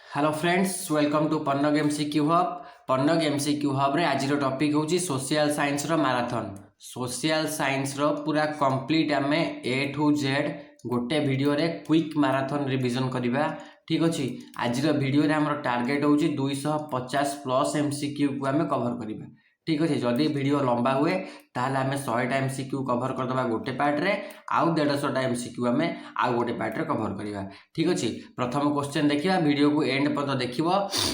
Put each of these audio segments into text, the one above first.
Hello friends welcome to Pannag MCQ hub. Pannag MCQ hub रे आज topic होची सोशल साइंस रो मैराथन। सोशल साइंस रो पूरा कंप्लीट आमे ए टू जेड गोटे वीडियो रे क्विक मैराथन रिवीजन करिबा। ठीक अछि। आज वीडियो रे हमर टारगेट होची 250 प्लस एमसीक्यू को आमे कवर करिबा। ठीक अच्छे। जदि वीडियो लंबा हुए ताहले आमे 100टा एमसीक्यू कवर करदबा गोटे पार्ट रे, आउ 150टा एमसीक्यू आमे आउ गोटे पार्ट रे कवर करिबा। ठीक अच्छे। प्रथम क्वेश्चन देखिबा, वीडियो को एंड पर्यंत देखिबो,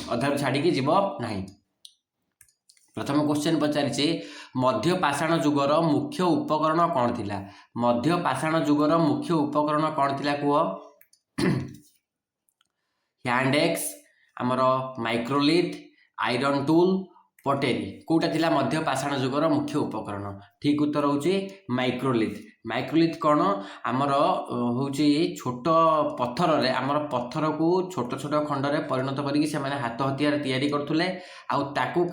अधार छाड़ी के जीवो नाही। प्रथम क्वेश्चन पचारिछि, मध्य पाषाण युगर मुख्य उपकरण कौन थिला? मध्य पाषाण युगर मुख्य उपकरण कौन थिला कुह? हैंड एक्स, आमर माइक्रोलिथ, आयरन टूल, पटेरी। कोटा थिला मध्य पाषाण युगर मुख्य उपकरण? ठीक उत्तर होची माइक्रोलिथ। माइक्रोलिथ कौन? आमर होची छोट पत्थर रे, आमर पत्थर को छोट छोट खंड रे परिणत करिकि से माने हाथ हथियार तैयारी करथुले, आउ ताकू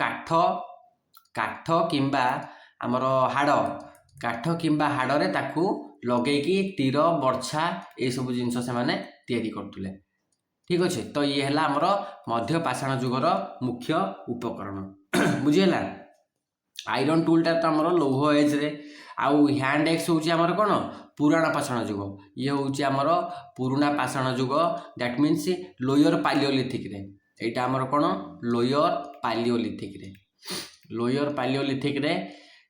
काठ किंबा आमर काठ किंबा हाड़ रे ताकू लगेकी तीर बर्छा ए सब जिंस से माने तैयारी करथुले। ठीक अच्छे। तो ये है आमर मध्य पाषाण युगर मुख्य उपकरण। बुझीगला। आयरन टूलटा तो आमर लौह एज रे, आउ हैंड एक्स होची आमर कोन पुराना पाषाण युग। ये होची आमर पुराना पाषाण युग, दैट मीन्स लोअर पैलियोलिथिक रे। एटा आमर कोन लोअर पैलियोलिथिक रे। लोअर पैलियोलिथिक रे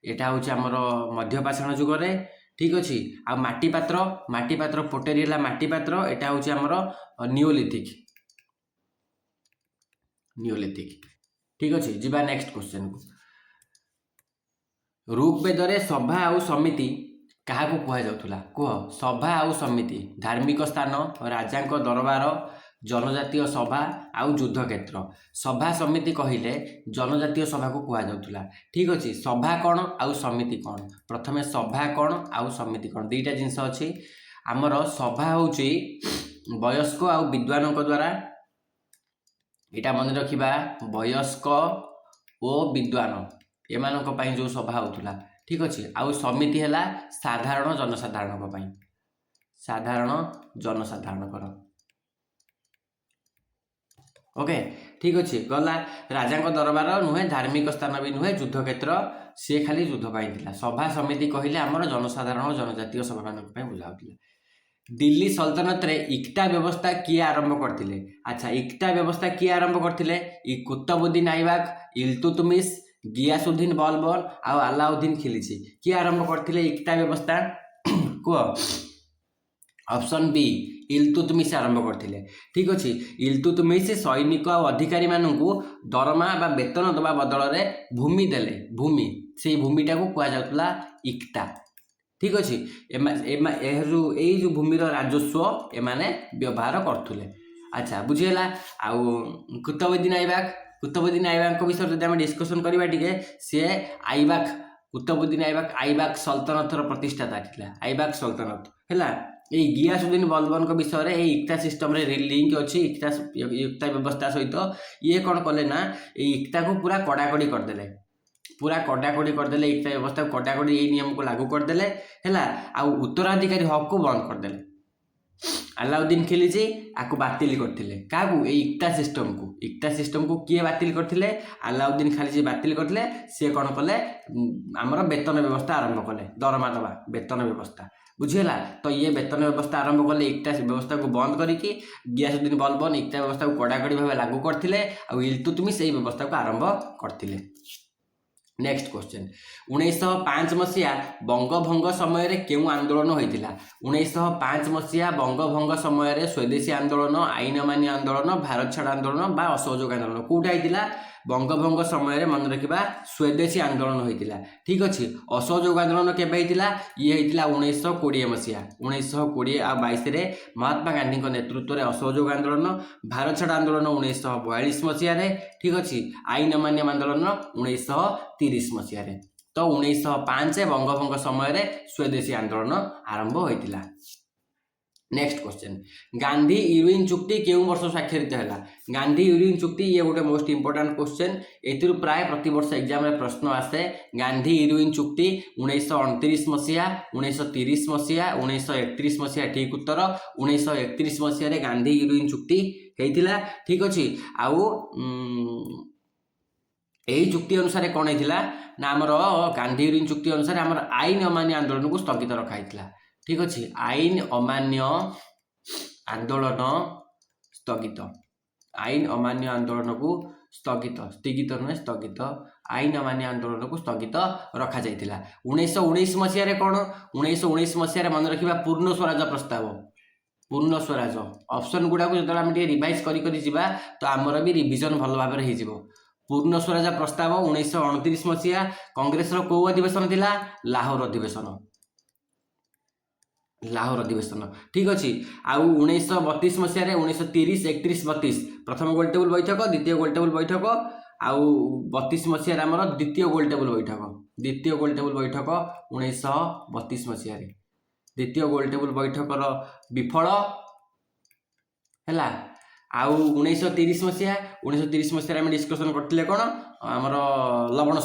एटा होची आमर मध्य पाषाण युग रे। ठीक अच्छे। आ माटी पात्र पोटेरी है माटी पात्र, एटा होची आमर नियोलिथिक। ठीक अच्छे। जीवा नेक्स्ट क्वेश्चन को। ऋग्वेद रे सभा आउ समिति क्या कह जाउथुला कह? सभा आउ समिति धार्मिक स्थान, राजांक दरबार, जनजातीय सभा आउ युद्ध क्षेत्र। सभा समिति कहिले जनजातीय सभा को कह जाउथुला। ठीक अच्छे। सभा कौन आउ समिति कौन? प्रथमे सभा कौन आउ समिति कौन, दुईटा जिनस अच्छी। आमर सभा होची वयस्क आउ विद्वान द्वारा, एटा मन रखिबा, वयस्क ओ विद्वान एमानक पई जो सभा होतुला। ठीक अच्छे। आउ समिति हैला साधारण जनसाधारण पई, साधारण जनसाधारण कर। ओके। ठीक अच्छे। गला राजांक दरबार नुहे, धार्मिक स्थान भी नुहे, युद्ध क्षेत्र सी खाली युद्ध पाई थिला। सभा समिति कहिले आमर जनसाधारण जनजातीय सभा मानक पई बुझाउतिला। दिल्ली सल्तनत रे इक्ता व्यवस्था किए आरंभ करथिले? अच्छा, इक्ता व्यवस्था किए आरंभ करथिले? कुतुबुद्दीन ऐबक, इल्तुतमिश, गियासुद्दीन बलबन आउ अलाउद्दीन खिलजी। किए आरंभ करथिले इक्ता व्यवस्था को? ऑप्शन बी इल्तुतमिश आरंभ करथिले। ठीक अच्छे। इल्तुतमिश सैनिक और अधिकारी मानू दरमा बा वेतन दबा बदल रे भूमि देले, भूमि से भूमिटा को कह जाउतला इक्ता। ठीक अच्छे। जो भूमिर राजस्व एमाने व्यवहार करथुले। अच्छा, बुझीगला। आउ कुतुबुद्दीन ऐबक विषय जब आम डिस्कसन करवा टिके, सी ऐबक कुतुबुद्दीन ऐबक सल्तनत प्रतिष्ठाता थिला। ऐबक सल्तनत हैला। ए गियासुद्दीन बलबन को विषय रे इक्ता सिस्टम रे लिंक अच्छी इक्ता व्यवस्था सहित। ये कौन कले ना, इक्ता को पूरा कड़ाकड़ी करदेले, पूरा कड़ाकड़ी करदेले, इक्ता व्यवस्था को कड़ाकड़ी ये नियम को लागू करदेले हैला। आ उत्तराधिकारी हक को बंद करदेले। अलाउद्दीन खिलजी आकु बातिल करथिले। काकू? ए इक्ता सिस्टम को किए बातिल करथिले? अलाउद्दीन खिलजी बातिल करथिले। से कौन कले? आमर वेतन व्यवस्था आरंभ कले, दरमा दबा वेतन व्यवस्था। बुझीगला। तो ये वेतन व्यवस्था आरंभ कले, इक्ता व्यवस्था को बंद करिकी गियासुद्दीन बलबन इक्ता व्यवस्था को कड़ाकड़ी भाव लागू करथिले, आ इल्तुतमिश एई व्यवस्था को आरंभ करथिले। Next question. 1905 मसीहा बंगभंग समय रे केउ आंदोलन होइतिला? 1905 मसीहा बंगभंग समय रे स्वदेशी आंदोलन, आईन अमान्य आंदोलन, भारत छाड़ आंदोलन बा असहयोग आंदोलन कोटा होइतिला? बंगभंग समय रे मन रखिबा स्वदेशी आंदोलन होइतिला। ठीक अच्छे। असहयोग आंदोलन केबे होइतिला? ये होइतिला 1920 मसीहा। 1920 आ 22 रे महात्मा गांधी नेतृत्व रे असहयोग आंदोलन, भारत छाड़ आंदोलन 1942 मसीहा रे। ठीक अच्छे। आईन अमान्य आंदोलन 1930 मसीहा रे। तो 1905 बंगभंग समय रे स्वदेशी आंदोलन आरंभ होइतिला। Next question. गांधी इरविन चुक्ति केउ वर्ष स्वाक्षरित हैला? गांधी इरविन चुक्ति ये गोटे मोस्ट इंपोर्टेंट क्वेश्चन। एथिरु प्राय प्रति वर्ष एग्जाम रे प्रश्न आसे। गांधी इरविन चुक्ति 1929 मसीहा, 1930 मसीहा, 1931 मसीहा। ठीक उत्तर 1931 मसीहा रे गांधी इरविन चुक्ति ହେଇଥିଲା। ठीक अच्छे आउ यही चुक्ति अनुसार कौन होता ना आमर गांधी चुक्ति अनुसार आमर आईन अमान्य आंदोलन को स्थगित रखाई। ठीक अच्छे आईन अमान्य आंदोलन स्थगित आईन अमान्य आंदोलन को स्थगित स्थगित नुहे स्थगित आईन अमान्य आंदोलन को स्थगित रखा जाइतिला। 1919 मसीह कौन 1919 मसीह मन रखा पूर्ण स्वराज प्रस्ताव पूर्ण स्वराज ऑप्शन गुड़ा को जो आम रिवाइज करी तो आमर भी रिविजन भल भाव हो। पूर्ण स्वराज प्रस्ताव 1929 मसीहा कांग्रेस रो को अधिवेशन थिला लाहौर अधिवेशन लाहौर अधिवेशन। ठीक अच्छे आउ 1932 मसीह 1930 31 32 प्रथम गोल टेबुल बैठक द्वितीय गोल टेबुल बैठक आउ 32 मसीह आमर द्वितीय गोल टेबुल बैठक 1932 मसीह द्वितीय गोल टेबुल बैठकर विफल है। आउ 1930 मसीहा आम डिस्कसन करते कौन आमर लवण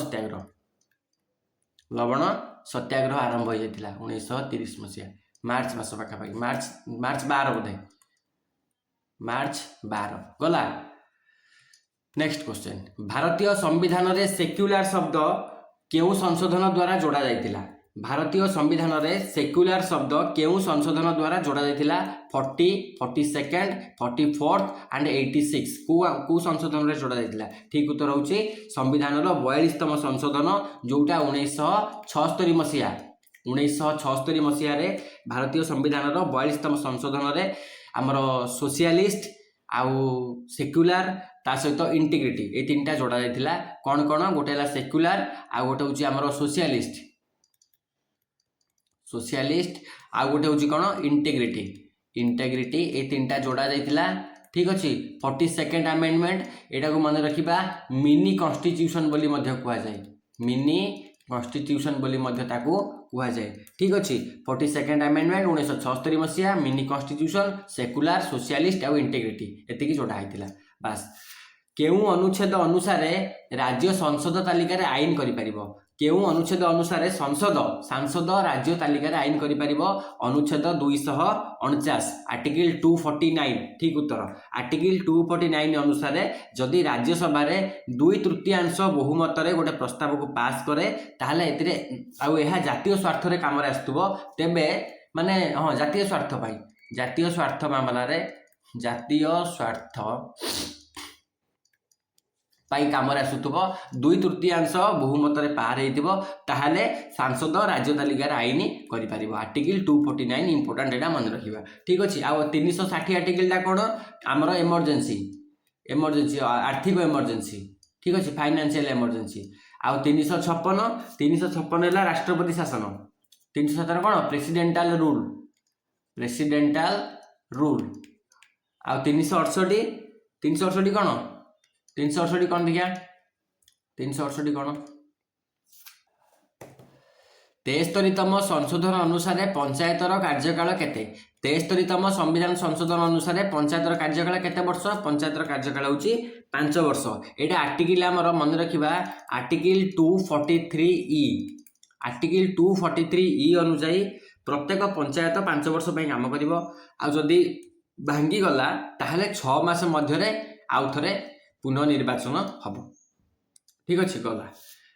सत्याग्रह आरंभ हो जाता 1930 मसीहा मार्च मास पाखापाखि मार्च 12 बोधे मार्च 12 गला। नेक्स्ट क्वेश्चन भारतीय संविधान रे सेक्युलर शब्द केउ संशोधन द्वारा जोड़ा जाइतिला। भारतीय संविधान रे सेक्युलर शब्द केउ संशोधन द्वारा जोड़ा जाइतिला 40 42nd 44th एंड 86 को संशोधन रे जोड़ा जाइतिला। ठीक उत्तर होची संविधान रो 42तम संशोधन जोटा 1976 मसीहा 1976 मसीह रे भारतीय संविधान रो 42तम संशोधन रे आमर सोशलिस्ट आउ सेक्युलर ता सहित इंटीग्रिटी ए तीनटा जोड़ा जाइतिला। कौन कौन गोटे है सेक्युलर आउ गोटे होची आमर सोशलिस्ट आउ गोटे होची कौन इंटीग्रिटी ए तीनटा जोड़ा जाइतिला। ठीक अच्छे 42nd अमेंडमेंट एटा को मन रखिबा मिनी कॉन्स्टिट्यूशन बोली मध्य कुआ जाए मिनी कॉन्स्टिट्यूशन बोली मध्य ताकू कुआ जाए। ठीक अच्छे 42nd अमेंडमेंट 1976 मसीहा मिनी कॉन्स्टिट्यूशन सेक्युलर सोशलिस्ट आउ इंटीग्रिटी एतिकी जोड़ा होइतिला। बस केउ अनुच्छेद अनुसार राज्य संसद तालिका रे आईन करि परिबो केउ अनुच्छेद अनुसार सांसद राज्य तालिका रे आईन करि परिबो अनुच्छेद 249 आर्टिकल 249। ठीक उत्तर आर्टिकल 249 अनुसार जदि राज्यसभा रे 2/3 बहुमत रे गोटे प्रस्ताव को पास करे ताहले एतिरे आउ एहा जातीय स्वार्थ रे काम रे आस्तुबो तेबे माने हां जातीय स्वार्थ मामला रे जातीय स्वार्थ पाई काम आसुथब 2/3 बहुमत रे पार होइतिबो ताहले सांसद राज्य तालिका आईन करि परिबो आर्टिकल 249 इंपोर्टेंट एटा मन रखिबा। ठीक अछि आ 360 आर्टिकल टा कोन हमर इमरजेंसी आर्थिक इमरजेंसी। ठीक अछि फाइनेंशियल इमरजेंसी आ 356 हैला राष्ट्रपति शासन 317 कोन प्रेसिडेंटल रूल आ 368 कोन 368 कौन देखिया 368 कौन 73तम संशोधन अनुसार पंचायतर कार्यकाल केते 73तम संविधान संशोधन अनुसार पंचायतर कार्यकाल केते वर्ष पंचायतर कार्यकाल होची 5 वर्ष। एटा आर्टिकल हमर मन रखिबा आर्टिकल 243 आर्टिकल 243 अनुसार प्रत्येक पंचायत 5 वर्ष पई काम करिवो आ जदी भांगी गला ताहले 6 मास मध्य रे आउ थरे पुनर्निर्वाचन हम। ठीक अच्छे गला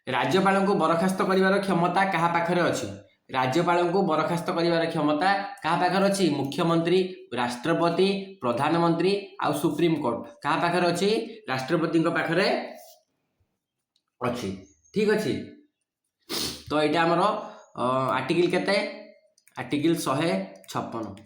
राज्यपाल को बरखास्त करिवार क्षमता कहा पाखरे अछि राज्यपाल को बरखास्त करिवार क्षमता कहा पाखरे अछि मुख्यमंत्री राष्ट्रपति प्रधानमंत्री आउ सुप्रीम कोर्ट कहा पाखरे अछि राष्ट्रपति को पाखरे अछि। ठीक अच्छे तो यहाँ आमर आर्टिकल केते आर्टिकल 156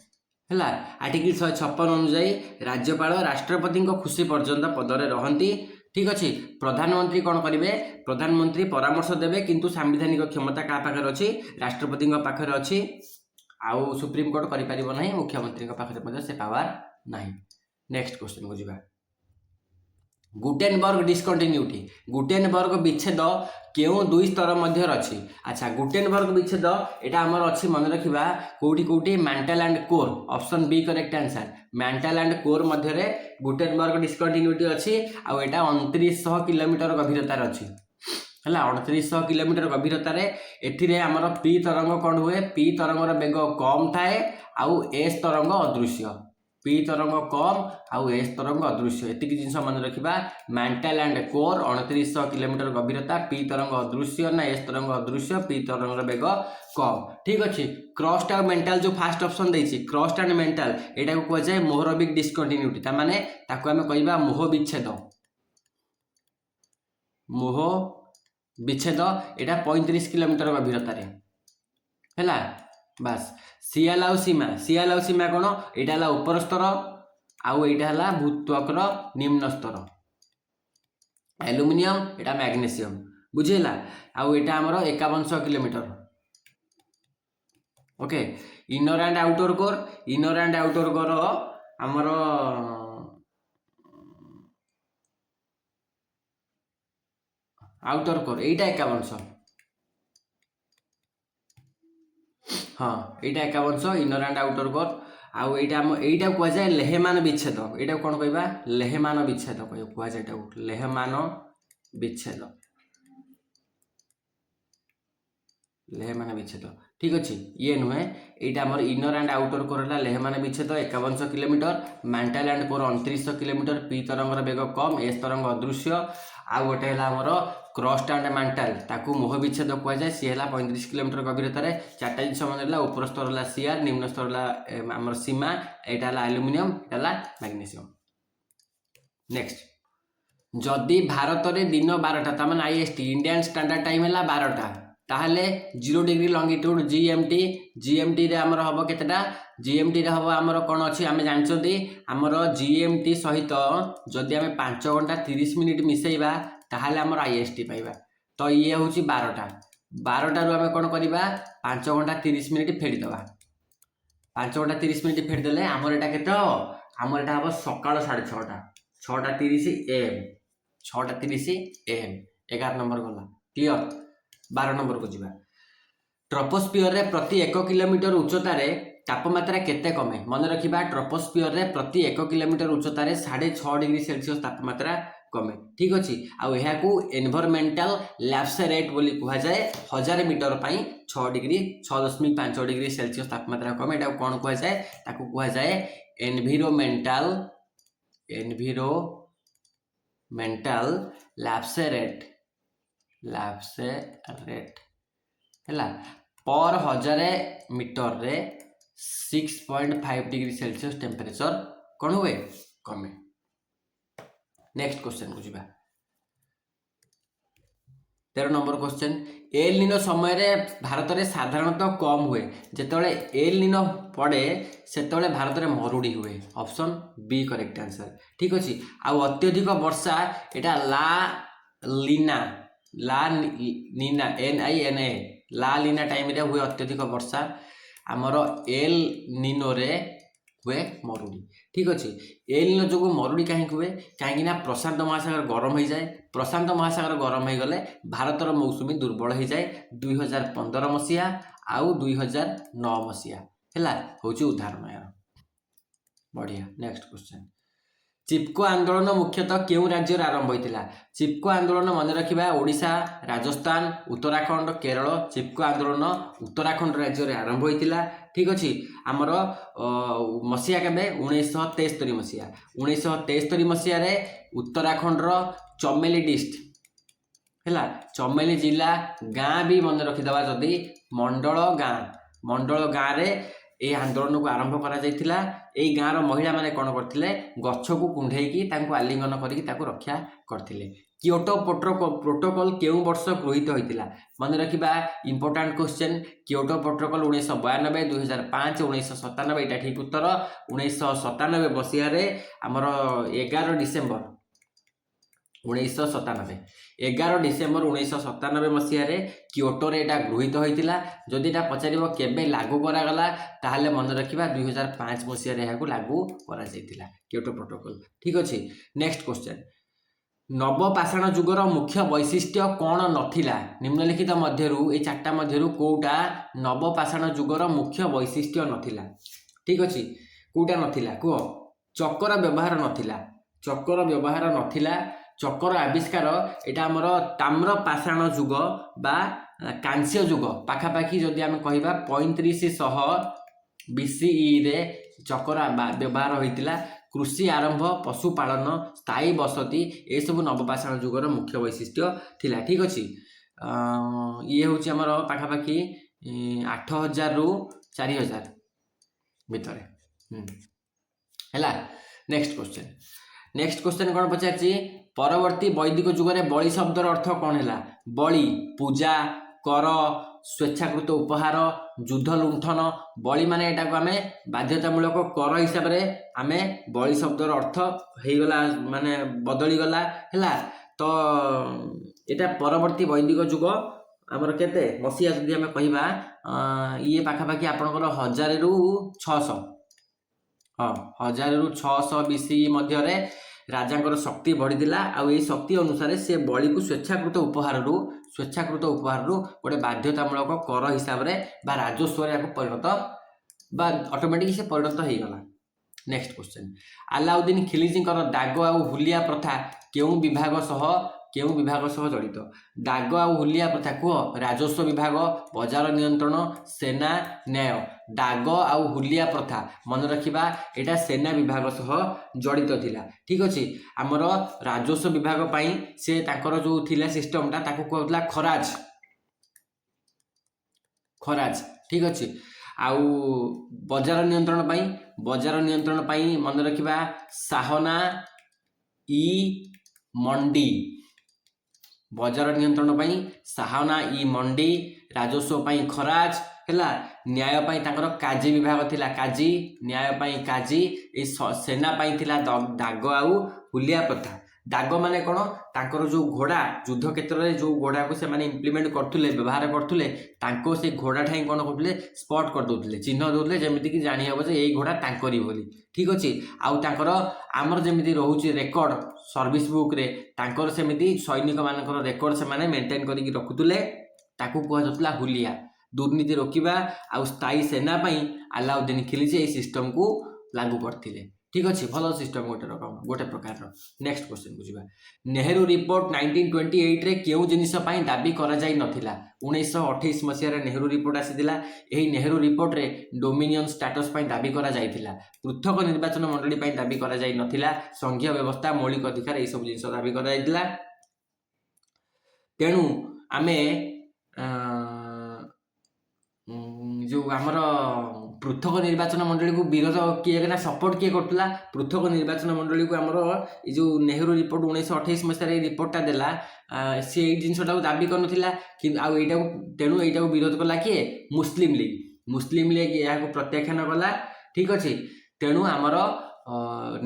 है आर्टिकल 156 अनुसार राज्यपाल राष्ट्रपति खुशी पर्यंत पदरे रहती। ठीक अच्छे प्रधानमंत्री कौन करेंगे प्रधानमंत्री परामर्श देवे किंतु सांविधानिक क्षमता क्या पाखे अच्छी राष्ट्रपति पाखे अच्छी आउ सुप्रीम कोर्ट करें मुख्यमंत्री पाखे से पावर ना। नेक्स्ट क्वेश्चन को जावा गुटेनबर्ग डिस्कंटिन्यूटी गुटेनबर्ग विच्छेद केउ दुई स्तर मध्य अच्छी। अच्छा गुटेनबर्ग विच्छेद यहाँ आमर अच्छी मन रखा कौटी कौटी mantle and core option B correct answer mantle and core मध्य गुटेनबर्ग डिस्कंटिन्यूटी अच्छी आउ एटा 2900 किलोमीटर गभीरतार अच्छी है 2900 किलोमीटर गभीरतार एथिरे आमर पी तरंग कौन हुए पी तरंगर बेग कम थाए आउ एस तरंग अदृश्य पी तरंग कम आउ एस तरंग अदृश्य एतिक जिनस मन रखा मैंटल एंड कोर 2900 किलोमीटर गभीरता पी तरंग अदृश्य ना एस तरंग अदृश्य पी तरंग बेग कम ठीक अच्छे क्रस्ट आ मेंटल जो फास्ट ऑप्शन देछि क्रस्ट एंड मेंटल एटा को कह जाय मोहरबिक डिस्कंटिन्यूटी ता माने ताको आमे कहबा मोह विच्छेद एटा 35 किलोमीटर गभीरता रे हैला बास सियाल आउ सीमा कौन यहाँ उपर स्तर आउ यहाँ भूत्वकर निम्न स्तर एल्युमिनियम एटा मैग्नेशियम बुझेला आउ एटा हमर 5100 kilometre okay inner and outer core हमर आउटर कोर एटा 5100 हाँ यहाँ 5100 इनर एंड आउटर कोर आउ एटा कह जाए लेहमान विच्छेद यहाँ कौन कहबा लेहमान विच्छेद कह जाए लेहमान विच्छेद ठीक अच्छे ये नुहे यहाँ आम इनर एंड आउटर कोर है लेहमान विच्छेद 5100 kilometre mantle and core 2900 kilometre P तरंगर बेग कम एस तरंग अदृश्य आउ गोटे है आमर क्रस्ट एंड मैंटल ताकू मोह विच्छेद कह जाए सी है 35 किलोमीटर गभीरतार चार्टा जिन मन ऊपर स्तर है सीआर निम्न स्तर है आम सीमा यहाँ है एल्युमिनियम यहाँ मैग्नेशियम नेक्स्ट जदि भारत में दिन 12टा तमान IST इंडियन स्टैंडर्ड टाइम है 12टा ताहले 0 डिग्री लंगिट्यूड GMT रे हमर हबो केतेटा GMT रे हबो हमर कोन अछि आमे जानछोदी हमर GMT सहित जदि आमे 5 घंटा 30 मिनिट मिसेइबा ताहले हमर IST पाइबा तो ये होछि 12टा 12टा रु आमे कोन करबा 5 घंटा 30 मिनिट फेडी दबा 5 घंटा 30 मिनिट फेडी देले हमर एटा केते हमर एटा हबो सकाळ 6:30 6:30 AM 6:30 AM 11 नंबर गला क्लियर 12 नंबर को जीवा ट्रोपोस्फियर रे प्रति 1 किलोमीटर उच्चतार तापमात्रा केते कमे मन रखिबा ट्रोपोस्फियर रे प्रति 1 किलोमीटर उच्चतार 6.5 डिग्री सेल्सियस तापमात्रा कमे ठीक अच्छे आउ यहाँ को एनवायरमेंटल लैप्स रेट बोली कह जाए 1000 मीटर पर 6 डिग्री 6.5 डिग्री सेल्सियस तापमात्रा कमे एटा कौन कह जाए ताकू कह जाए एनवायरमेंटल लैप्स रेट है पर 1000 मीटर रे 6.5 डिग्री सेल्सियस टेम्परेचर कौन हुए कमे नेक्स्ट क्वेश्चन को जीवा 13 नंबर क्वेश्चन एल निनो समय रे भारत में साधारणतः कम हुए जितेबाला एल निनो पड़े से भारत में मरुड़ी हुए ऑप्शन बी करेक्ट आंसर ठीक अच्छे आउ अत्यधिक वर्षा यहाँ ला नीना NINA ला लीना टाइम रे हुए अत्यधिक वर्षा आमर एल निनो रे हुए मरुड़ी ठीक अच्छे एल निनो जो मरुड़ी कहीं हुए कहीं प्रशांत महासागर गरम हो जाए प्रशांत महासागर गरम हो गले भारतर मौसुमी दुर्बल हो जाए 2015 मसीहा आउ 2009 मसीहा है हूँ उदाहरण यार बढ़िया नेक्स्ट क्वेश्चन चिपको आंदोलन मुख्यतः क्यों राज्य आरंभ होता चिपको आंदोलन मन रखा ओडिशा राजस्थान उत्तराखंड केरल चिपको आंदोलन उत्तराखंड राज्य में आरंभ होता ठीक अच्छे आमर मसीहा केबे 1973 मसीहा 1973 मसीह उत्तराखंड चमेली डिस्ट्रिक्ट है चमेली जिला गाँ भी मन रखिदवा जदि मंडल गाँव रे ये आंदोलन को आरंभ करा जायतिला एई गाँव महिला माने कौन करथिले गछ को कुंढेकी तांको आलिंगन करिकी ताको रक्षा करथिले कियोटो प्रोटोकॉल केउ वर्ष गृहीत होइतिला मन रखिबा इंपोर्टेंट क्वेश्चन कियोटो प्रोटोकॉल 1992 2005 1997 एटा ठीक उत्तर 1997 मसीह रे हमर 11 डिसेम्बर 1997 मसीह कियोटो रे एटा गृहीत होइतिला जदि एटा पचारिबो केबे लागू करा गला ताहले मन रखिबा 2005 मसीह रे याकू लागू करा जायतिला कियोटो प्रोटोकॉल ठीक अछि नेक्स्ट क्वेश्चन नवपाषाण जुगर मुख्य वैशिष्ट्य कौन नथिला निम्नलिखित मध्यरु ए चारटा मध्यरु कोउटा नवपाषाण जुगर मुख्य वैशिष्ट्य नथिला ठीक अछि कोउटा नथिला को चक्कर व्यवहार नथिला चक्कर आविष्कार यहाँ आमर ताम्रपाषाण जुग बा कांस्य जुग पाखापाखि जदि आम कहवा 3500 BCE रे ଚକର ବ୍ୟବହାର ହୋଇଥିଲା। କୃଷି ଆରମ୍ଭ, ପଶୁପାଳନ, ସ୍ଥାୟୀ ବସତି ଏସବୁ ନବପାଷାଣ ଯୁଗର ମୁଖ୍ୟ ବୈଶିଷ୍ଟ୍ୟ ଥିଲା। ଠିକ୍ ଅଛି। ଇଏ ହେଉଛି ଆମର ପାଖାପାଖି 8000ରୁ 4000 ଭିତରେ ହେଲା। ନେକ୍ସଟ କ୍ୱେଶ୍ଚନ କ'ଣ ପଚାରିଛି? ପରବର୍ତ୍ତୀ ବୈଦିକ ଯୁଗରେ ବଳି ଶବ୍ଦର ଅର୍ଥ କ'ଣ ହେଲା? ବଳି ପୂଜା, କର, ସ୍ୱେଚ୍ଛାକୃତ ଉପହାର, ଯୁଦ୍ଧ ଲୁଣ୍ଠନ। ବଳି ମାନେ ଏଟାକୁ ଆମେ ବାଧ୍ୟତାମୂଳକ କର ହିସାବରେ ଆମେ ବଳି ଶବ୍ଦର ଅର୍ଥ ହେଇଗଲା ମାନେ ବଦଳିଗଲା ହେଲା। ତ ଏଟା ପରବର୍ତ୍ତୀ ବୈଦିକ ଯୁଗ ଆମର କେତେ ମସିହା ଯଦି ଆମେ କହିବା ଇଏ ପାଖାପାଖି ଆପଣଙ୍କର 1000ରୁ 600 1000ରୁ 600 BC ମଧ୍ୟରେ ରାଜାଙ୍କର ଶକ୍ତି ବଢ଼ିଥିଲା। ଆଉ ଏଇ ଶକ୍ତି ଅନୁସାରେ ସେ ବଳିକୁ ସ୍ୱେଚ୍ଛାକୃତ ଉପହାରରୁ ଗୋଟେ ବାଧ୍ୟତାମୂଳକ କର ହିସାବରେ ବା ରାଜସ୍ୱରେ ୟାକୁ ପରିଣତ ବା ଅଟୋମେଟିକ ସେ ପରିଣତ ହେଇଗଲା। ନେକ୍ସଟ କ୍ୱେଶ୍ଚନ, ଆଲାଉଦ୍ଦିନ ଖିଲଜିଙ୍କର ଦାଗ ଆଉ ହୁଲିଆ ପ୍ରଥା କେଉଁ ବିଭାଗ ସହ ଜଡ଼ିତ? ଦାଗ ଆଉ ହୁଲିଆ ପ୍ରଥା କୁହ। ରାଜସ୍ୱ ବିଭାଗ, ବଜାର ନିୟନ୍ତ୍ରଣ, ସେନା, ନ୍ୟାୟ। ଦାଗ ଆଉ ହୁଲିଆ ପ୍ରଥା ମନେ ରଖିବା ଏଇଟା ସେନା ବିଭାଗ ସହ ଜଡ଼ିତ ଥିଲା। ଠିକ୍ ଅଛି। ଆମର ରାଜସ୍ୱ ବିଭାଗ ପାଇଁ ସେ ତାଙ୍କର ଯେଉଁ ଥିଲା ସିଷ୍ଟମଟା ତାକୁ କୁହାଯାଉଥିଲା ଖରାଜ। ଠିକ୍ ଅଛି। ଆଉ ବଜାର ନିୟନ୍ତ୍ରଣ ପାଇଁ ମନେ ରଖିବା ସାହନା ଇ ମଣ୍ଡି। ବଜାର ନିୟନ୍ତ୍ରଣ ପାଇଁ ସାହନା ଇ ମଣ୍ଡି, ରାଜସ୍ୱ ପାଇଁ ଖରାଜ ହେଲା। ନ୍ୟାୟ ପାଇଁ ତାଙ୍କର କାଜି ବିଭାଗ ଥିଲା, ନ୍ୟାୟ ପାଇଁ କାଜି। ଏଇ ସେନା ପାଇଁ ଥିଲା ଦାଗ ଆଉ ହୁଲିଆ ପ୍ରଥା। ଦାଗ ମାନେ କ'ଣ? ତାଙ୍କର ଯେଉଁ ଘୋଡ଼ା ଯୁଦ୍ଧ କ୍ଷେତ୍ରରେ ଯେଉଁ ଘୋଡ଼ାକୁ ସେମାନେ ଇମ୍ପ୍ଲିମେଣ୍ଟ କରୁଥିଲେ, ବ୍ୟବହାର କରୁଥିଲେ, ତାଙ୍କୁ ସେ ଘୋଡ଼ା ଠାଇଁ କ'ଣ କରୁଥିଲେ? ସ୍ପଟ୍ କରିଦେଉଥିଲେ, ଚିହ୍ନ ଦେଉଥିଲେ, ଯେମିତିକି ଜାଣି ହେବ ଯେ ଏଇ ଘୋଡ଼ା ତାଙ୍କରି ବୋଲି। ଠିକ୍ ଅଛି। ଆଉ ତାଙ୍କର ଆମର ଯେମିତି ରହୁଛି ରେକର୍ଡ ସର୍ଭିସ ବୁକ୍ରେ, ତାଙ୍କର ସେମିତି ସୈନିକମାନଙ୍କର ରେକର୍ଡ ସେମାନେ ମେଣ୍ଟେନ୍ କରିକି ରଖୁଥିଲେ, ତାକୁ କୁହାଯାଉଥିଲା ହୁଲିଆ। ଦୁର୍ନୀତି ରୋକିବା ଆଉ ସ୍ଥାୟୀ ସେନା ପାଇଁ ଆଲାଉଦ୍ଦିନ ଖିଲଜି ଏହି ସିଷ୍ଟମକୁ ଲାଗୁ କରିଥିଲେ। ଠିକ୍ ଅଛି। ଭଲ ସିଷ୍ଟମ ଗୋଟେ ପ୍ରକାରର। ନେକ୍ସଟ କ୍ୱେଶ୍ଚନକୁ ଯିବା। ନେହେରୁ ରିପୋର୍ଟ 1928ରେ କେଉଁ ଜିନିଷ ପାଇଁ ଦାବି କରାଯାଇ ନଥିଲା? 1928 ମସିହାରେ ନେହେରୁ ରିପୋର୍ଟ ଆସିଥିଲା। ଏହି ନେହେରୁ ରିପୋର୍ଟରେ ଡୋମିନିୟନ ଷ୍ଟାଟସ ପାଇଁ ଦାବି କରାଯାଇଥିଲା। ପୃଥକ ନିର୍ବାଚନ ମଣ୍ଡଳୀ ପାଇଁ ଦାବି କରାଯାଇ ନଥିଲା। ସଂଘୀୟ ବ୍ୟବସ୍ଥା, ମୌଳିକ ଅଧିକାର ଏହିସବୁ ଜିନିଷ ଦାବି କରାଯାଇଥିଲା। ତେଣୁ ଆମେ ଯେଉଁ ଆମର ପୃଥକ ନିର୍ବାଚନ ମଣ୍ଡଳୀକୁ ବିରୋଧ କିଏ ସପୋର୍ଟ କିଏ କରୁଥିଲା? ପୃଥକ ନିର୍ବାଚନ ମଣ୍ଡଳୀକୁ ଆମର ଏଇ ଯେଉଁ ନେହେରୁ ରିପୋର୍ଟ 1928 ମସିହାରେ ଏଇ ରିପୋର୍ଟଟା ଦେଲା, ସେ ଏଇ ଜିନିଷଟାକୁ ଦାବି କରିନଥିଲା। କିନ୍ତୁ ଆଉ ତେଣୁ ଏଇଟାକୁ ବିରୋଧ କଲା କିଏ? ମୁସଲିମ ଲିଗ ଏହାକୁ ପ୍ରତ୍ୟାଖ୍ୟାନ କଲା। ଠିକ୍ ଅଛି। ତେଣୁ ଆମର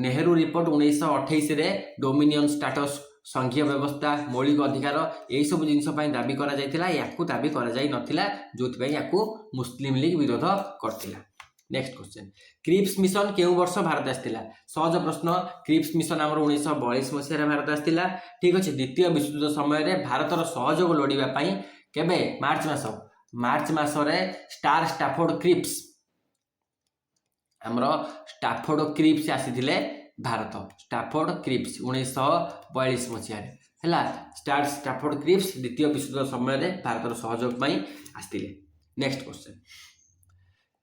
ନେହେରୁ ରିପୋର୍ଟ 1928ରେ ଡୋମିନିୟନ ଷ୍ଟାଟସ, ସଂଘୀୟ ବ୍ୟବସ୍ଥା, ମୌଳିକ ଅଧିକାର ଏହିସବୁ ଜିନିଷ ପାଇଁ ଦାବି କରାଯାଇଥିଲା। ୟାକୁ ଦାବି କରାଯାଇ ନଥିଲା, ଯେଉଁଥିପାଇଁ ୟାକୁ ମୁସଲିମ ଲିଗ ବିରୋଧ କରିଥିଲା। ନେକ୍ସଟ କ୍ୱେଶ୍ଚନ, କ୍ରିପ୍ସ ମିଶନ କେଉଁ ବର୍ଷ ଭାରତ ଆସିଥିଲା? ସହଜ ପ୍ରଶ୍ନ। କ୍ରିପ୍ସ ମିଶନ ଆମର 1942 ମସିହାରେ ଭାରତ ଆସିଥିଲା। ଠିକ୍ ଅଛି। ଦ୍ୱିତୀୟ ବିଶ୍ୱଯୁଦ୍ଧ ସମୟରେ ଭାରତର ସହଯୋଗ ଲୋଡ଼ିବା ପାଇଁ କେବେ? ମାର୍ଚ୍ଚ ମାସରେ ଷ୍ଟାଫୋର୍ଡ କ୍ରିପ୍ସ ଆସିଥିଲେ ଭାରତ। ଷ୍ଟାଫୋର୍ଡ କ୍ରିପ୍ସ 1942 ମସିହାରେ ହେଲା। ଷ୍ଟାଫୋର୍ଡ କ୍ରିପ୍ସ ଦ୍ୱିତୀୟ ବିଶ୍ୱଯୁଦ୍ଧ ସମୟରେ ଭାରତର ସହଯୋଗ ପାଇଁ ଆସିଥିଲେ। ନେକ୍ସଟ କ୍ୱେଶ୍ଚନ,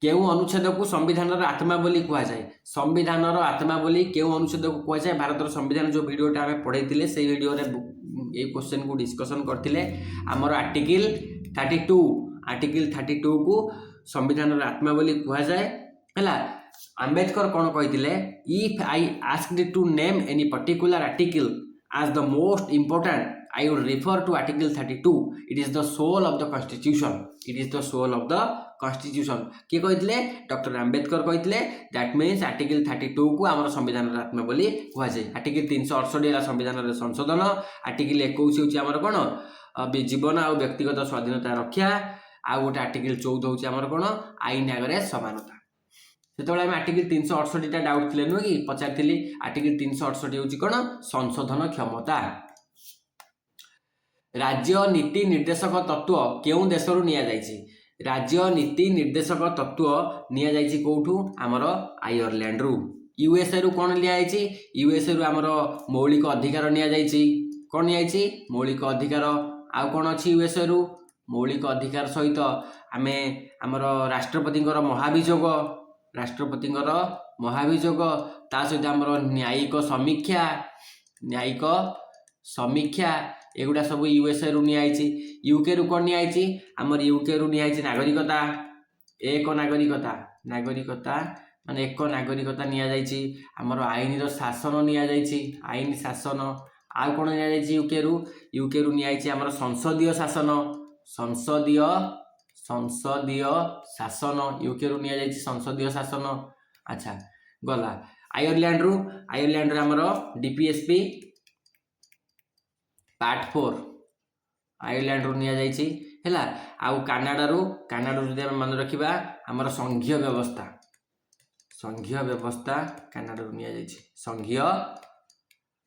କେଉଁ ଅନୁଚ୍ଛେଦକୁ ସମ୍ବିଧାନର ଆତ୍ମା ବୋଲି କୁହାଯାଏ? ସମ୍ବିଧାନର ଆତ୍ମା ବୋଲି କେଉଁ ଅନୁଚ୍ଛେଦକୁ କୁହାଯାଏ? ଭାରତର ସମ୍ବିଧାନ ଯେଉଁ ଭିଡ଼ିଓଟା ଆମେ ପଢ଼େଇଥିଲେ ସେଇ ଭିଡ଼ିଓରେ ଏଇ କ୍ୱେଶ୍ଚନକୁ ଡିସ୍କସନ୍ କରିଥିଲେ। ଆମର ଆର୍ଟିକିଲ 32କୁ ସମ୍ବିଧାନର ଆତ୍ମା ବୋଲି କୁହାଯାଏ ହେଲା। ଆମ୍ବେଦକର କ'ଣ କହିଥିଲେ? If I asked to name any particular article as the most important, I would refer to Article 32. It is the soul of the Constitution. କିଏ କହିଥିଲେ? ଡକ୍ଟର ଆମ୍ବେଦକର କହିଥିଲେ। ଦ୍ୟାଟ୍ ମିନ୍ସ ଆର୍ଟିକଲ 32କୁ ଆମର ସମ୍ବିଧାନର ଆତ୍ମା ବୋଲି କୁହାଯାଏ। ଆର୍ଟିକଲ 368 ହେଲା ସମ୍ବିଧାନର ସଂଶୋଧନ। ଆର୍ଟିକଲ 21 ହେଉଛି ଆମର କ'ଣ? ଜୀବନ ଆଉ ବ୍ୟକ୍ତିଗତ ସ୍ୱାଧୀନତା ରକ୍ଷା। ଆଉ ଗୋଟେ ଆର୍ଟିକଲ 14 ହେଉଛି ଆମର କ'ଣ? ଆଇନ ଆଗରେ ସମାନତା। ସେତେବେଳେ ଆମେ ଆର୍ଟିକଲ 368ଟା ଡାଉଟ୍ ଥିଲେ ନୁହେଁ କି? ପଚାରିଥିଲି। ଆର୍ଟିକଲ 368 ହେଉଛି କ'ଣ? ସଂଶୋଧନ କ୍ଷମତା। ରାଜ୍ୟ ନୀତି ନିର୍ଦ୍ଦେଶକ ତତ୍ତ୍ୱ କେଉଁ ଦେଶରୁ ନିଆଯାଇଛି? ରାଜ୍ୟ ନୀତି ନିର୍ଦ୍ଦେଶକ ତତ୍ତ୍ୱ ନିଆଯାଇଛି କେଉଁଠୁ? ଆମର ଆୟରଲ୍ୟାଣ୍ଡରୁ। ୟୁଏସ୍ଏରୁ କ'ଣ ନିଆଯାଇଛି? ୟୁଏସ୍ଏରୁ ଆମର ମୌଳିକ ଅଧିକାର ନିଆଯାଇଛି। କ'ଣ ନିଆଯାଇଛି? ମୌଳିକ ଅଧିକାର। ଆଉ କ'ଣ ଅଛି ୟୁଏସ୍ଏରୁ? ମୌଳିକ ଅଧିକାର ସହିତ ଆମେ ଆମର ରାଷ୍ଟ୍ରପତିଙ୍କର ମହାଭିଯୋଗ ତା ସହିତ ଆମର ନ୍ୟାୟିକ ସମୀକ୍ଷା ଏଗୁଡ଼ା ସବୁ ୟୁଏସ୍ଏରୁ ନିଆଯାଇଛି। ୟୁକେରୁ କ'ଣ ନିଆଯାଇଛି? ଆମର ୟୁକେରୁ ନିଆଯାଇଛି ନାଗରିକତା, ଏକ ନାଗରିକତା ନିଆଯାଇଛି। ଆମର ଆଇନର ଶାସନ ନିଆଯାଇଛି, ଆଇନ ଶାସନ। ଆଉ କ'ଣ ନିଆଯାଇଛି ୟୁକେରୁ ନିଆଯାଇଛି ଆମର ସଂସଦୀୟ ଶାସନ ୟୁକେରୁ ନିଆଯାଇଛି ସଂସଦୀୟ ଶାସନ। ଆଚ୍ଛା ଗଲା। ଆୟରଲ୍ୟାଣ୍ଡରୁ ଆମର DPSP ପାର୍ଟ 4 ଆୟରଲ୍ୟାଣ୍ଡରୁ ନିଆଯାଇଛି ହେଲା। ଆଉ କାନାଡ଼ାରୁ ଯଦି ଆମେ ମନେ ରଖିବା ଆମର ସଂଘୀୟ ବ୍ୟବସ୍ଥା କାନାଡ଼ାରୁ ନିଆଯାଇଛି ସଂଘୀୟ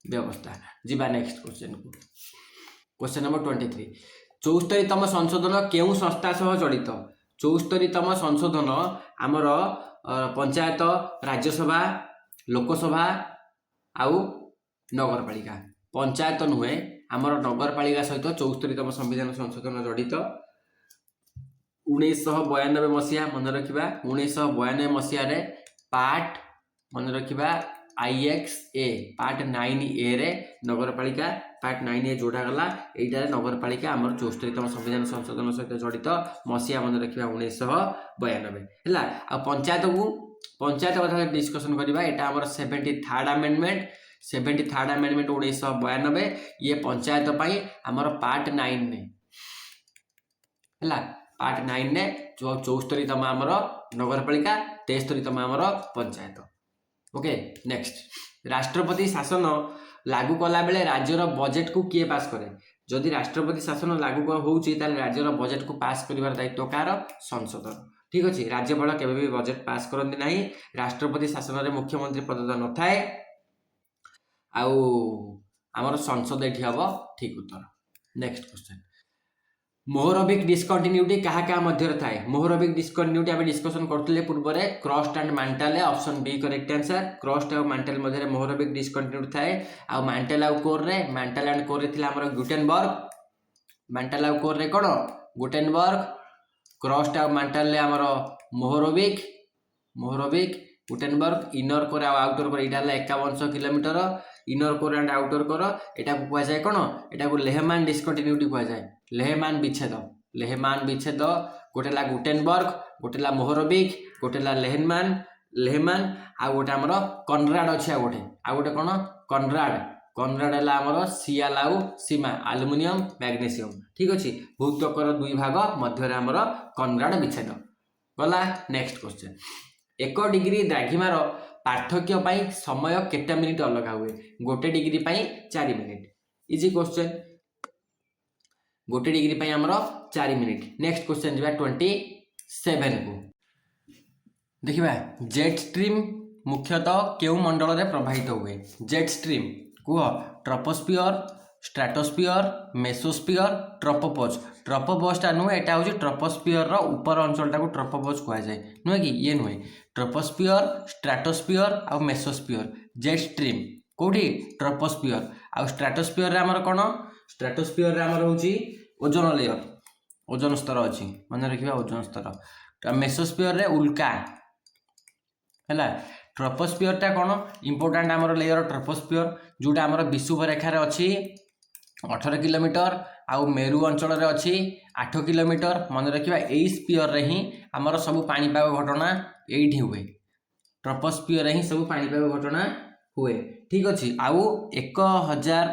ବ୍ୟବସ୍ଥା। ଯିବା ନେକ୍ସଟ କ୍ୱେଶ୍ଚନକୁ। କ୍ୱେଶ୍ଚନ ନମ୍ବର 23, 74ତମ ସଂଶୋଧନ କେଉଁ ସଂସ୍ଥା ସହ ଜଡ଼ିତ? 74ତମ ସଂଶୋଧନ ଆମର ପଞ୍ଚାୟତ, ରାଜ୍ୟସଭା, ଲୋକସଭା ଆଉ ନଗରପାଳିକା। ପଞ୍ଚାୟତ ନୁହେଁ, ଆମର ନଗରପାଳିକା ସହିତ 74ତମ ସମ୍ବିଧାନ ସଂଶୋଧନ ଜଡ଼ିତ। 1992 ମସିହା ମନେ ରଖିବା, 1992 ମସିହାରେ ପାର୍ଟ ମନେ ରଖିବା IXA part 9A ନଗରପାଳିକା part 9A ଯୋଉଟା ଗଲା ଏଇଟାରେ ନଗରପାଳିକା ଆମର 74ତମ ସମ୍ବିଧାନ ସଂଶୋଧନ ସହିତ ଜଡ଼ିତ। ମସିହା ମନେ ରଖିବା 1992 ହେଲା। ଆଉ ପଞ୍ଚାୟତ କଥା ଡିସ୍କସନ କରିବା। ଏଇଟା ଆମର 73rd ଆମେଣ୍ଡମେଣ୍ଟ 1992। ଇଏ ପଞ୍ଚାୟତ ପାଇଁ ଆମର ପାର୍ଟ 9 ହେଲା। ପାର୍ଟ 9 74ତମ ଆମର ନଗରପାଳିକା, 73ତମ ଆମର ପଞ୍ଚାୟତ। ଓକେ ନେକ୍ସଟ, ରାଷ୍ଟ୍ରପତି ଶାସନ ଲାଗୁ କଲା ବେଳେ ରାଜ୍ୟର ବଜେଟକୁ କିଏ ପାସ୍ କରେ? ଯଦି ରାଷ୍ଟ୍ରପତି ଶାସନ ଲାଗୁ ହେଉଛି ତାହେଲେ ରାଜ୍ୟର ବଜେଟକୁ ପାସ୍ କରିବାର ଦାୟିତ୍ୱ କାହାର? ସଂସଦର। ଠିକ ଅଛି, ରାଜ୍ୟପାଳ କେବେ ବି ବଜେଟ ପାସ୍ କରନ୍ତି ନାହିଁ। ରାଷ୍ଟ୍ରପତି ଶାସନରେ ମୁଖ୍ୟମନ୍ତ୍ରୀ ପଦ ନଥାଏ। ଆଉ ଆମର ସଂସଦ ଏଠି ହବ ଠିକ ଉତ୍ତର। ନେକ୍ସଟ କ୍ୱେଶ୍ଚନ, ମୋହରବିକ୍ ଡିସକଣ୍ଟିନ୍ୟୁଟି କାହା ମଧ୍ୟରେ ଥାଏ? ମୋହରବିକ୍ ଡିସକଣ୍ଟିନ୍ୟୁଟି ଆମେ ଡିସ୍କସନ କରୁଥିଲେ ପୂର୍ବରେ। Crust and mantle, option B correct answer. Crust ଆଉ ମାଣ୍ଟାଲେ ମଧ୍ୟରେ ମୋହରବିକ୍ ଡିସକଣ୍ଟିନ୍ୟୁଟି ଥାଏ। ଆଉ ମାଣ୍ଟାଲେ ଆଉ କୋରରେ ଥିଲା ଆମର ଗୁଟେନବର୍ଗ। ମାଣ୍ଟାଲେ ଆଉ କୋରରେ କ'ଣ? ଗୁଟେନବର୍ଗ। କ୍ରଷ୍ଟ ଆଉ ମାଣ୍ଟାଲେ ଆମର ମୋହରବିକ୍ ଗୁଟେନବର୍ଗ। ଇନର କୋର ଆଉ ଆଉଟର କୋର ଏଇଟା ହେଲା 5100 kilometre. Inner core and outer core ଏଟାକୁ କୁହାଯାଏ କ'ଣ? ଏଟାକୁ ଲେହମାନ ଡିସକଣ୍ଟିନ୍ୟୁଟି କୁହାଯାଏ। ଲେହମାନ ବିଚ୍ଛେଦ। ଗୋଟେ ହେଲା ଗୁଟେନବର୍ଗ, ଗୋଟେ ହେଲା ମୋହରବିକ୍, ଗୋଟେ ହେଲା ଲେହମାନ ଆଉ ଗୋଟେ ଆମର କନରାଡ ଅଛି। ଆଉ ଗୋଟେ କ'ଣ? କନରାଡ ହେଲା ଆମର ସିଆଲ ଆଉ ସୀମା, ଆଲୁମିନିୟମ ମ୍ୟାଗ୍ନେସିୟମ। ଠିକ ଅଛି, ଭୌତକର ଦୁଇ ଭାଗ ମଧ୍ୟରେ ଆମର କନରାଡ ବିଚ୍ଛେଦ। ଗଲା ନେକ୍ସଟ କ୍ୱେଶ୍ଚନ, 1 ଡିଗ୍ରୀ ଦ୍ରାଘିମାର ପାର୍ଥକ୍ୟ ପାଇଁ ସମୟ କେତେ ମିନିଟ ଅଲଗା ହୁଏ? 1 ଡିଗ୍ରୀ ପାଇଁ 4 ମିନିଟ। ଇଜି କ୍ୱେଶ୍ଚନ, 1 ଡିଗ୍ରୀ ପାଇଁ ଆମର 4 ମିନିଟ। ନେକ୍ସଟ କ୍ୱେଶ୍ଚନ ଯିବା 27 କୁ। ଦେଖିବା, ଜେଟ୍ ଷ୍ଟ୍ରିମ୍ ମୁଖ୍ୟତଃ କେଉଁ ମଣ୍ଡଳରେ ପ୍ରବାହିତ ହୁଏ? ଜେଟ୍ ଷ୍ଟ୍ରିମ୍ କୁହ, ଟ୍ରପୋସ୍ଫିୟର, ଷ୍ଟ୍ରାଟୋସ୍ଫିୟର, ମେସୋସ୍ଫିୟର, ଟ୍ରପୋପୋଜ। ଟ୍ରପୋପୋଜଟା ନୁହେଁ, ଏଟା ହେଉଛି ଟ୍ରପୋସ୍ଫିୟରର ଉପର ଅଞ୍ଚଳଟାକୁ ଟ୍ରପୋପୋଜ କୁହାଯାଏ, ନୁହେଁ କି? ଇଏ ନୁହେଁ, ଟ୍ରପୋସ୍ଫିୟର, ଷ୍ଟ୍ରାଟୋସ୍ଫିୟର ଆଉ ମେସୋସ୍ଫିୟର। ଜେଟ୍ ଷ୍ଟ୍ରିମ୍ କୋଉଠି? ଟ୍ରପୋସ୍ଫିୟର। ଆଉ ଷ୍ଟ୍ରାଟୋସ୍ଫିୟରରେ ଆମର କ'ଣ? ଷ୍ଟ୍ରାଟୋସ୍ଫିୟରରେ ଆମର ହେଉଛି ଓଜୋନ ଲେୟର, ଓଜୋନ ସ୍ତର ଅଛି, ମନେ ରଖିବା ଓଜୋନ ସ୍ତର। ମେସୋସ୍ଫିୟରରେ ଉଲ୍କା ହେଲା। ଟ୍ରପୋସ୍ଫିୟରଟା କ'ଣ? ଇମ୍ପୋର୍ଟାଣ୍ଟ ଆମର ଲେୟର ଟ୍ରପୋସ୍ଫିୟର, ଯୋଉଟା ଆମର ବିଷୁବ ରେଖାରେ ଅଛି 18 କିଲୋମିଟର ଆଉ ମେରୁ ଅଞ୍ଚଳରେ ଅଛି 8 କିଲୋମିଟର। ମନେ ରଖିବା ଏଇ ସ୍ପିୟରରେ ହିଁ ଆମର ସବୁ ପାଣିପାଗ ଘଟଣା ଏଇଠି ହୁଏ। ଟ୍ରପୋସ୍ଫିୟରରେ ହିଁ ସବୁ ପାଣିପାଗ ଘଟଣା ହୁଏ। ଠିକ ଅଛି, ଆଉ 1000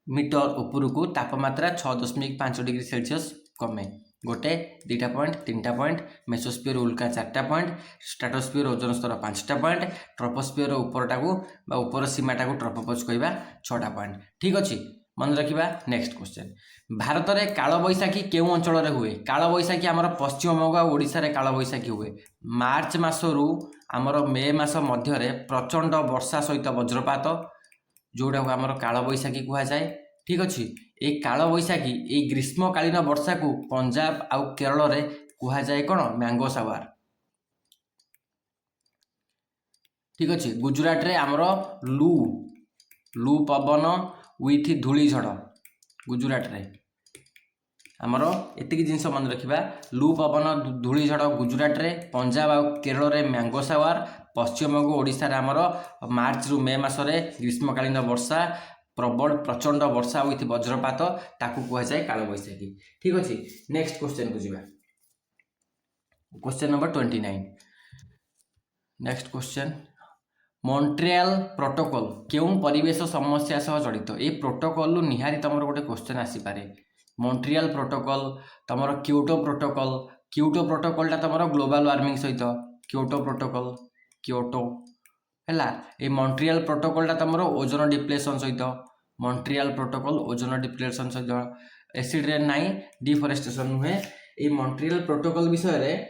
ମିଟର ଉପରକୁ ତାପମାତ୍ରା 6.5 ଡିଗ୍ରୀ ସେଲସିୟସ୍ କମେ। 1, 2ଟା ପଏଣ୍ଟ, 3ଟା ପଏଣ୍ଟ। ମେସୋସ୍ଫିୟର ଉଲ୍କା 4ଟା ପଏଣ୍ଟ। ଷ୍ଟ୍ରାଟୋସ୍ଫିୟର ଓଜୋନ ସ୍ତର 5ଟା ପଏଣ୍ଟ। ଟ୍ରପୋସ୍ଫିୟର ଉପରଟାକୁ ବା ଉପର ସୀମାଟାକୁ ଟ୍ରପୋପୋଜ କହିବା 6ଟା ପଏଣ୍ଟ। ଠିକ ଅଛି, ମନେ ରଖିବା। ନେକ୍ସଟ କ୍ୱେଶ୍ଚନ, ଭାରତରେ କାଳବୈଶାଖୀ କେଉଁ ଅଞ୍ଚଳରେ ହୁଏ? କାଳବୈଶାଖୀ ଆମର ପଶ୍ଚିମବଙ୍ଗ ଆଉ ଓଡ଼ିଶାରେ କାଳବୈଶାଖୀ ହୁଏ। ମାର୍ଚ୍ଚ ମାସରୁ ଆମର ମେ ମାସ ମଧ୍ୟରେ ପ୍ରଚଣ୍ଡ ବର୍ଷା ସହିତ ବଜ୍ରପାତ, ଯୋଉଟାକୁ ଆମର କାଳବୈଶାଖୀ କୁହାଯାଏ। ଠିକ ଅଛି, এই କାଳବୈଶାଖୀ এই ଗ୍ରୀଷ୍ମକାଳୀନ ବର୍ଷାକୁ ପଞ୍ଜାବ ଆଉ କେରଳରେ କୁହାଯାଏ କ'ଣ? Mango shower. ଠିକ ଅଛି, ଗୁଜୁରାଟରେ ଆମର ଲୁ ପବନ ୱିଥ୍ ଧୂଳିଝଡ଼। ଗୁଜୁରାଟରେ ଆମର ଏତିକି ଜିନିଷ ମନେ ରଖିବା, ଲୁ ପବନ ଧୂଳିଝଡ଼ ଗୁଜୁରାଟରେ, ପଞ୍ଜାବ ଆଉ କେରଳରେ ମ୍ୟାଙ୍ଗୋ ସାୱାର, पश्चिमबंग ओडिशा रे हमर मार्च रु मे मासरे ग्रीष्मकालीन वर्षा प्रबल प्रचंड वर्षा विथ वज्रपात ताकू कुहा जाए काल बैशाखी। ठीक अछि, नेक्स्ट क्वेश्चन को जिबा। Question number 29। Next question, Montreal protocol क्यों परिवेश समस्या सह जड़ित? ये प्रोटोकॉल निहारी तुम गोटे क्वेश्चन आसी पारे। मॉन्ट्रियल प्रोटोकॉल तुम क्योटो प्रोटोकॉल, क्योटो प्रोटोकॉल तुम ग्लोबल वार्मिंग सहित क्योटो प्रोटोकॉल क्योटो है। ये मॉन्ट्रियल प्रोटोकॉल तुम ओजोन डिप्लेशन सहित, मॉन्ट्रियल प्रोटोकॉल ओजोन डिप्लेशन सहित। एसिड रेन नाई डिफरेस्टेशन नुहे। ये मॉन्ट्रियल प्रोटोकॉल विषय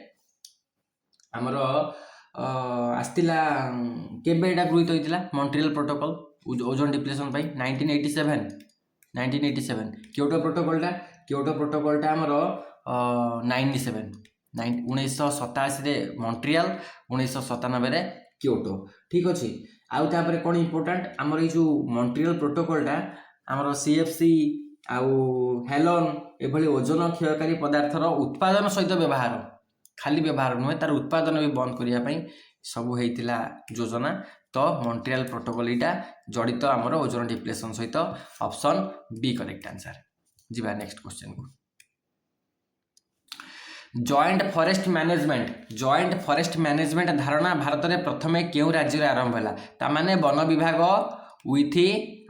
आमर आसला केबे एटा गृहीत होइतिला मॉन्ट्रियल प्रोटोकॉल ओजोन डिप्लेशन पाई 1987 क्योटो प्रोटोकॉलटा आमर 1987 रे मॉन्ट्रियल 1997 रे क्योटो। ठीक अच्छे, आउ तापर कौन इंपोर्टेंट आमर ये जो मॉन्ट्रियल प्रोटोकॉलटा आमर CFC आउ हेलोन एभली ओजोन क्षयकारी पदार्थर उत्पादन सहित व्यवहार, खाली व्यवहार नुहे तार उत्पादन भी बंद करने सब होता योजना। तो मॉन्ट्रियल प्रोटोकॉल इटा जड़ित आमर ओजोन डिप्लेशन सहित, ऑप्शन बी करेक्ट आंसर। जीवा नेक्स्ट क्वेश्चन को। जॉइंट फॉरेस्ट मैनेजमेंट धारणा भारत में प्रथमे क्यों राज्य में आरंभ है? तामाने वन विभाग विथ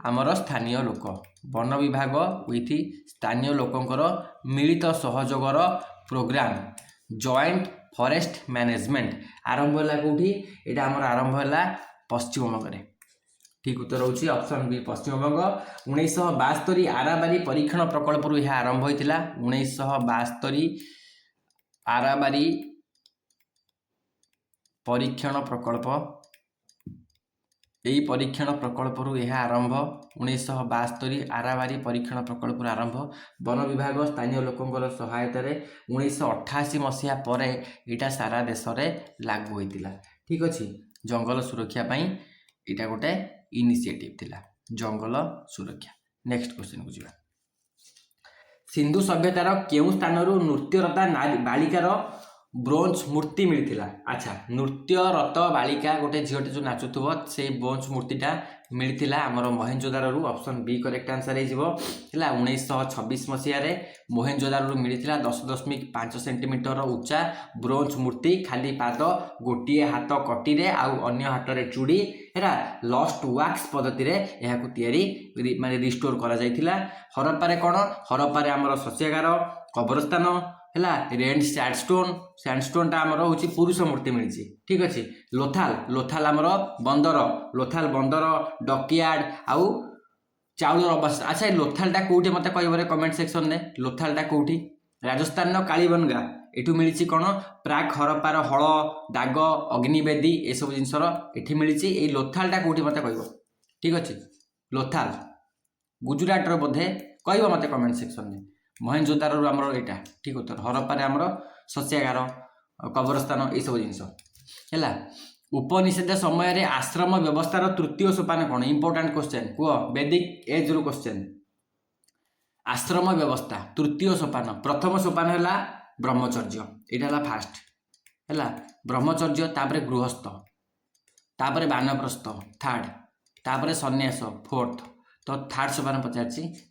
आमर स्थानीय लोक, वन विभाग विथ स्थानीय लोकंकर मिलित सहयोगर प्रोग्राम जॉइंट फॉरेस्ट मैनेजमेंट आरंभ है कौटी? यहाँ आमर आरंभ है पश्चिमबंग में। ठीक उत्तर होची ऑप्शन बी पश्चिमबंग। 1972 आराबारी परीक्षण प्रकल्प यह आरंभ होता। 1972 आराबारी परीक्षण प्रकल्प, यही परीक्षण प्रकल्प यह आरंभ 1972 आराबारी परीक्षण प्रकल्प आरंभ। वन विभाग स्थानीय लोकंर सहायता 1988 मसीहा पर यहाँ सारा देश में लागू होता। ठीक अच्छे, जंगल सुरक्षा यहाँ गोटे इनिशिएटिव थिला जंगल सुरक्षा। नेक्स्ट क्वेश्चन को जीवा। सिंधु सभ्यतार केउं स्थानरू नृत्यरता बालिकार ब्रोंज मूर्ति मिलथिला? अच्छा, नृत्यरत बालिका गोटे झीटे जो नाचुथुब से ब्रोंज मूर्तिटा मिलथिला आमर Mohenjodaro. Option B correct answer है 1926 मसीह मोहेंजोदारो मिलथिला 10.5 सेंटीमीटर उच्चा ब्रोंज मूर्ति, खाली पाद, गोटे हाथ कटी आउ अन्य हाथ चूड़ी है लस्ट वाक्स पद्धति माने रिस्टोर करा जायथिला। हरप्पा कौन? हरप्पा आमर शस्यागार, कब्रस्तान है, रेड सैंडस्टोन टा आमर होची पुरुष मूर्ति मिली। ठीक अच्छे, लोथाल आमर बंदर डकयार्ड आउ चाउलर अवस्था। अच्छा, लोथालटा कौटी मत कह कमेंट सेक्शन में। लोथालटा कौटी? राजस्थान कालीबनगा एठू मिली कौन? प्राक हरप्पार हल दाग अग्निवेदी ये सब जिनसर एठी मिली। ये लोथालटा कौटी मत कह। ठीक अच्छे, लोथाल गुजरात बोधे कह मत कमेंट सेक्शन में। मोहेंजोदारो आमर यहाँ ठीक उत्तर। हरप्पा आमर शस्यागार, कब्रस्तान ये सब जिनस है। उपनिषेध समय आश्रम व्यवस्थार तृतीय सोपान कौन? इंपोर्टेंट क्वेश्चन कह, वैदिक एज रू क्वेश्चन। आश्रम व्यवस्था तृतीय सोपान, प्रथम सोपान है ब्रह्मचर्य, यहाँ फास्ट है ब्रह्मचर्य, तापर गृहस्थ, तापर बानप्रस्थ थर्ड, तापर सन्यास फोर्थ। तो थर्ड सोपान पचार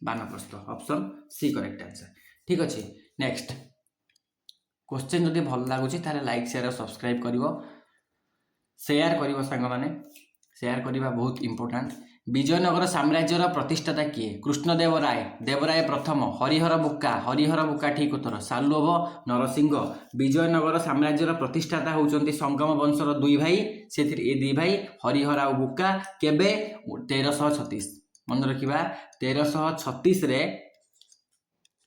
बानप्रस्थ, ऑप्शन सी करेक्ट आंसर। ठीक अच्छे, नेक्स्ट क्वेश्चन जदि भल लगुच लाइक शेयर सब्सक्राइब करिवो, शेयर करिवो सांग माने, शेयर करवा बहुत इंपोर्टेंट। विजयनगर साम्राज्यर प्रतिष्ठाता किए? कृष्णदेवराय, देवराय प्रथम, हरिहर बुक्का ठीक उत्तर। सालुभ नरसिंह। विजयनगर साम्राज्यर प्रतिष्ठाता होउचंती संगम वंशर दुई भाई, से ए दुई भाई हरिहर आ बुक्का। केबे? 1336 मन रखा। 1336 रे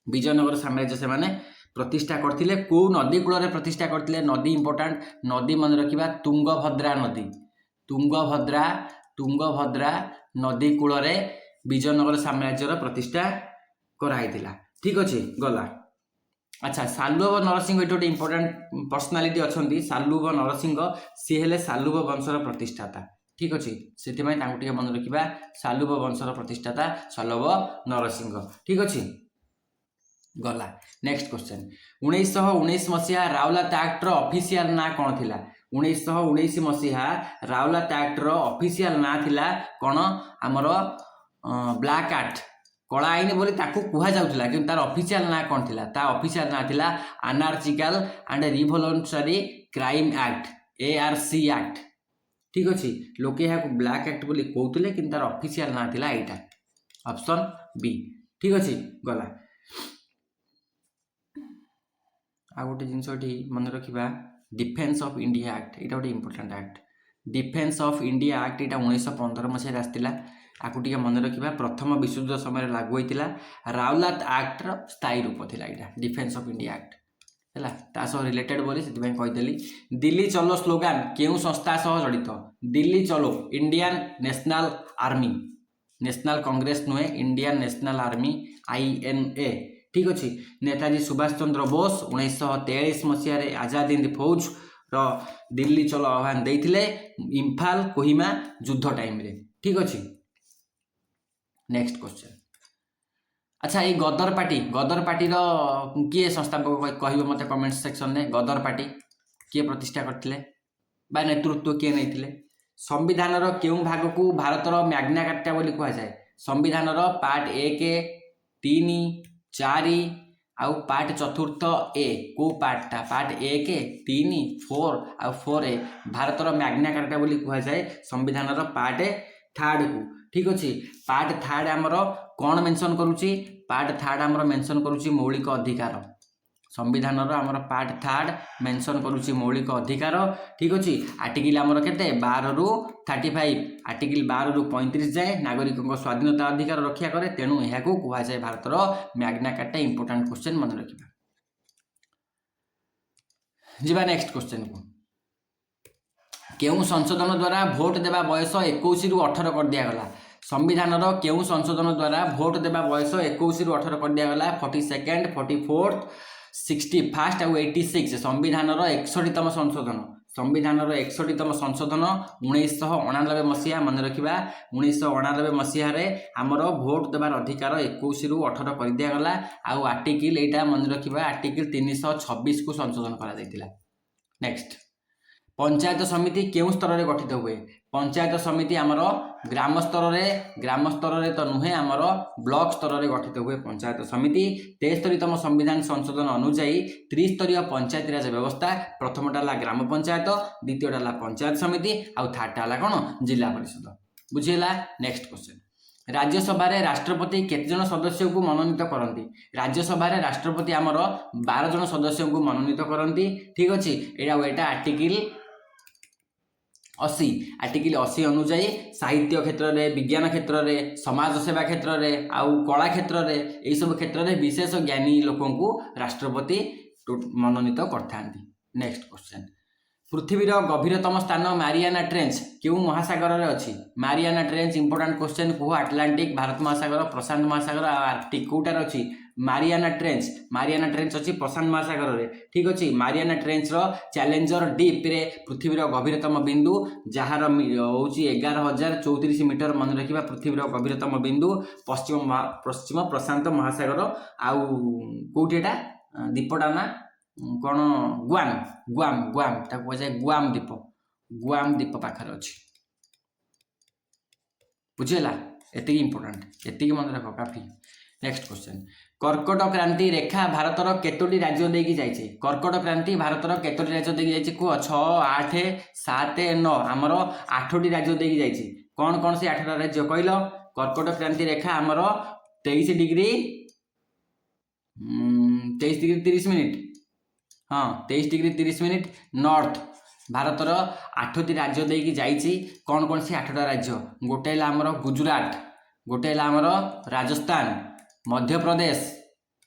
विजयनगर साम्राज्य से माने प्रतिष्ठा करथिले। को नदी कूल में प्रतिष्ठा करथिले? नदी इंपोर्टेंट, नदी मन रखा तुंगभद्रा नदी, तुंगभद्रा नदी कूल में विजयनगर साम्राज्यर प्रतिष्ठा कराइथिला। ठीक अच्छे, गला। अच्छा, सालुभ नरसिंह ये गोटे इंपोर्टेंट पर्सनालीटी अच्छा। सालुभ नरसिंह सी हेले सालुभ वंशर प्रतिष्ठाता। ठीक अच्छे, से मन रखा सालुभ वंशर प्रतिष्ठाता सालुभ नरसिंह। ठीक अच्छे, गला। नेक्स्ट क्वेश्चन, 1919 मसीहा राउलात एक्टर ऑफिशियल ना कौन थिला? 1919 मसीहा राउलात एक्टर ऑफिशियल ना थिला कौन आमर ब्लैक एक्ट कला आईन बोली ताकू कुहा जाउथला कि तार ऑफिशियल ना कौन थिला ता ऑफिशियल ना थिला anarchical and revolutionary crime act ARC act ठीक अच्छे लोके यहाँ ब्लैक एक्ट बोली कहते कि तार ऑफिशियल ना थिला एटा ऑप्शन बी ठीक अच्छे गला आ गोटे जिनस मन रखा डिफेन्स ऑफ इंडिया एक्ट यहाँ गोटे important act defence of India act यहाँ 1915 मसीह आसाला आपको टे मन रखा प्रथम विश्वयुद्ध समय लागू होता राउलात एक्टर स्थायी रूप था यहाँ डिफेन्स ऑफ इंडिया एक्ट है तासह रिलेटेड बोली से कहीदेली दिल्ली चलो स्लोगान केउ संस्था सह जड़ित दिल्ली चलो Indian national army national Congress नुहे इंडियन नेशनल आर्मी INA ठीक अच्छे नेताजी सुभाष चंद्र बोस 1943 मसीह आजाद हिंद फौज रो दिल्ली चलो आह्वान देते इम्फाल कोहिमा युद्ध टाइम रे ठीक अच्छे नेक्स्ट क्वेश्चन अच्छा ये गदर पार्टी किए संस्थापक कह मत कमेंट सेक्शन में गदर पार्टी किए प्रतिष्ठा करते बा नेतृत्व किए नहीं संविधान क्यों भाग को भारतर मैग्ना कार्टा बोली कहुए संविधान पार्ट 1 3 4 आउ पार्ट चतुर्थ ए को पार्टा पार्ट 1 3 4 आउ 4A भारतर मैग्ना कार्टा बोली कहुए संविधान पार्ट 3 को ठीक अच्छे पार्ट 3 आमर कौन मेंशन करुच्ची पार्ट 3 आमर मेंशन करुच्ची मौलिक अधिकार संविधान आमर पार्ट 3 मेंशन करुच्ची मौलिक अधिकार ठीक अच्छे आर्टिकल आमर केते 12 रु 35 आर्टिकल 12 रु 35 जाए नागरिकों स्वाधीनता अधिकार रक्षा करे तेणु यह कहुए भारतर मैग्ना कार्टा इंपोर्टेंट क्वेश्चन मन रखा जीवा नेक्स्ट क्वेश्चन को केउ संशोधन द्वारा भोट देवा बयस 21 रु 18 कर दिगला संविधान केउ संशोधन द्वारा भोट देवा बयस 21 रु 18 कर दिगला 42nd 44th 61st और 86 संविधान 61तम संशोधन संविधान 61तम संशोधन 1999 मसीहा मन रखा 1999 मसीह आमर भोट देवार अधिकार 21 रु 18 कर दिगला आउ आर्टिकल यहाँ मन रखा आर्टिकल 326 को संशोधन करा नेक्स्ट पंचायत समिति केउ स्तर में गठित हुए पंचायत समिति आमर ग्राम स्तर में तो नुहे आमर ब्लॉक स्तर में गठित हुए पंचायत समिति 73तम संविधान संशोधन अनुजाई त्रिस्तरीय पंचायती राज व्यवस्था प्रथमटा ग्राम पंचायत द्वितीयटा पंचायत समिति आउ थर्डटा कौन जिला परिषद बुझीगला नेक्स्ट क्वेश्चन राज्यसभा राष्ट्रपति केते जन सदस्य को मनोनीत करती राज्यसभा राष्ट्रपति आमर 12 जन सदस्य को मनोनीत करती ठीक अच्छे यहाँ आर्टिकल 80 आर्टिकल 80 अनुजाई साहित्य क्षेत्र में विज्ञान क्षेत्र में समाज सेवा क्षेत्र में आउ कला क्षेत्र में यही सब क्षेत्र में विशेष ज्ञानी लोकों को राष्ट्रपति मनोनीत करता नेक्स्ट क्वेश्चन पृथ्वीर गभीरतम स्थान मारियाना ट्रेंच क्यों महासागर में अच्छी मारियाना ट्रेंच इंपोर्टेंट क्वेश्चन कह आटलांटिक भारत महासागर प्रशांत महासागर आर्कटिक कौटार अच्छी मारियाना ट्रेंच अच्छी प्रशांत महासागर में ठीक अच्छे मारियाना ट्रेंच चैलेंजर डीप रे पृथ्वीर गभीरतम बिंदु जार हूँ 11,034 मीटर मन रखा पृथ्वीर गभीरतम बिंदु पश्चिम प्रशांत महासागर आउ कौटा दीपटा ना कौन गुआम गुआम गुआम ताको कहुए गुआम द्वीप पाखर अच्छी बुझेगा एति इंपोर्टेंट एति मन रख काफी नेक्स्ट क्वेश्चन कर्कट क्रांति रेखा भारतर केतोटी राज्य देकी जाइए कर्कट क्रांति भारतर केतोटी राज्य देकी जाइए कह 6 8 7 9 आमर 8टी राज्य देकी जाइए कौन कौन से 8टा राज्य कहल कर्कट क्रांति रेखा आमर 23 डिग्री 30 मिनिट हाँ 23 डिग्री 30 मिनिट नॉर्थ भारतर 8टी राज्य देकी जाइए कौन कौन से 8टा राज्य गोटे आमर गुजरात गोटे आमर राजस्थान मध्य प्रदेश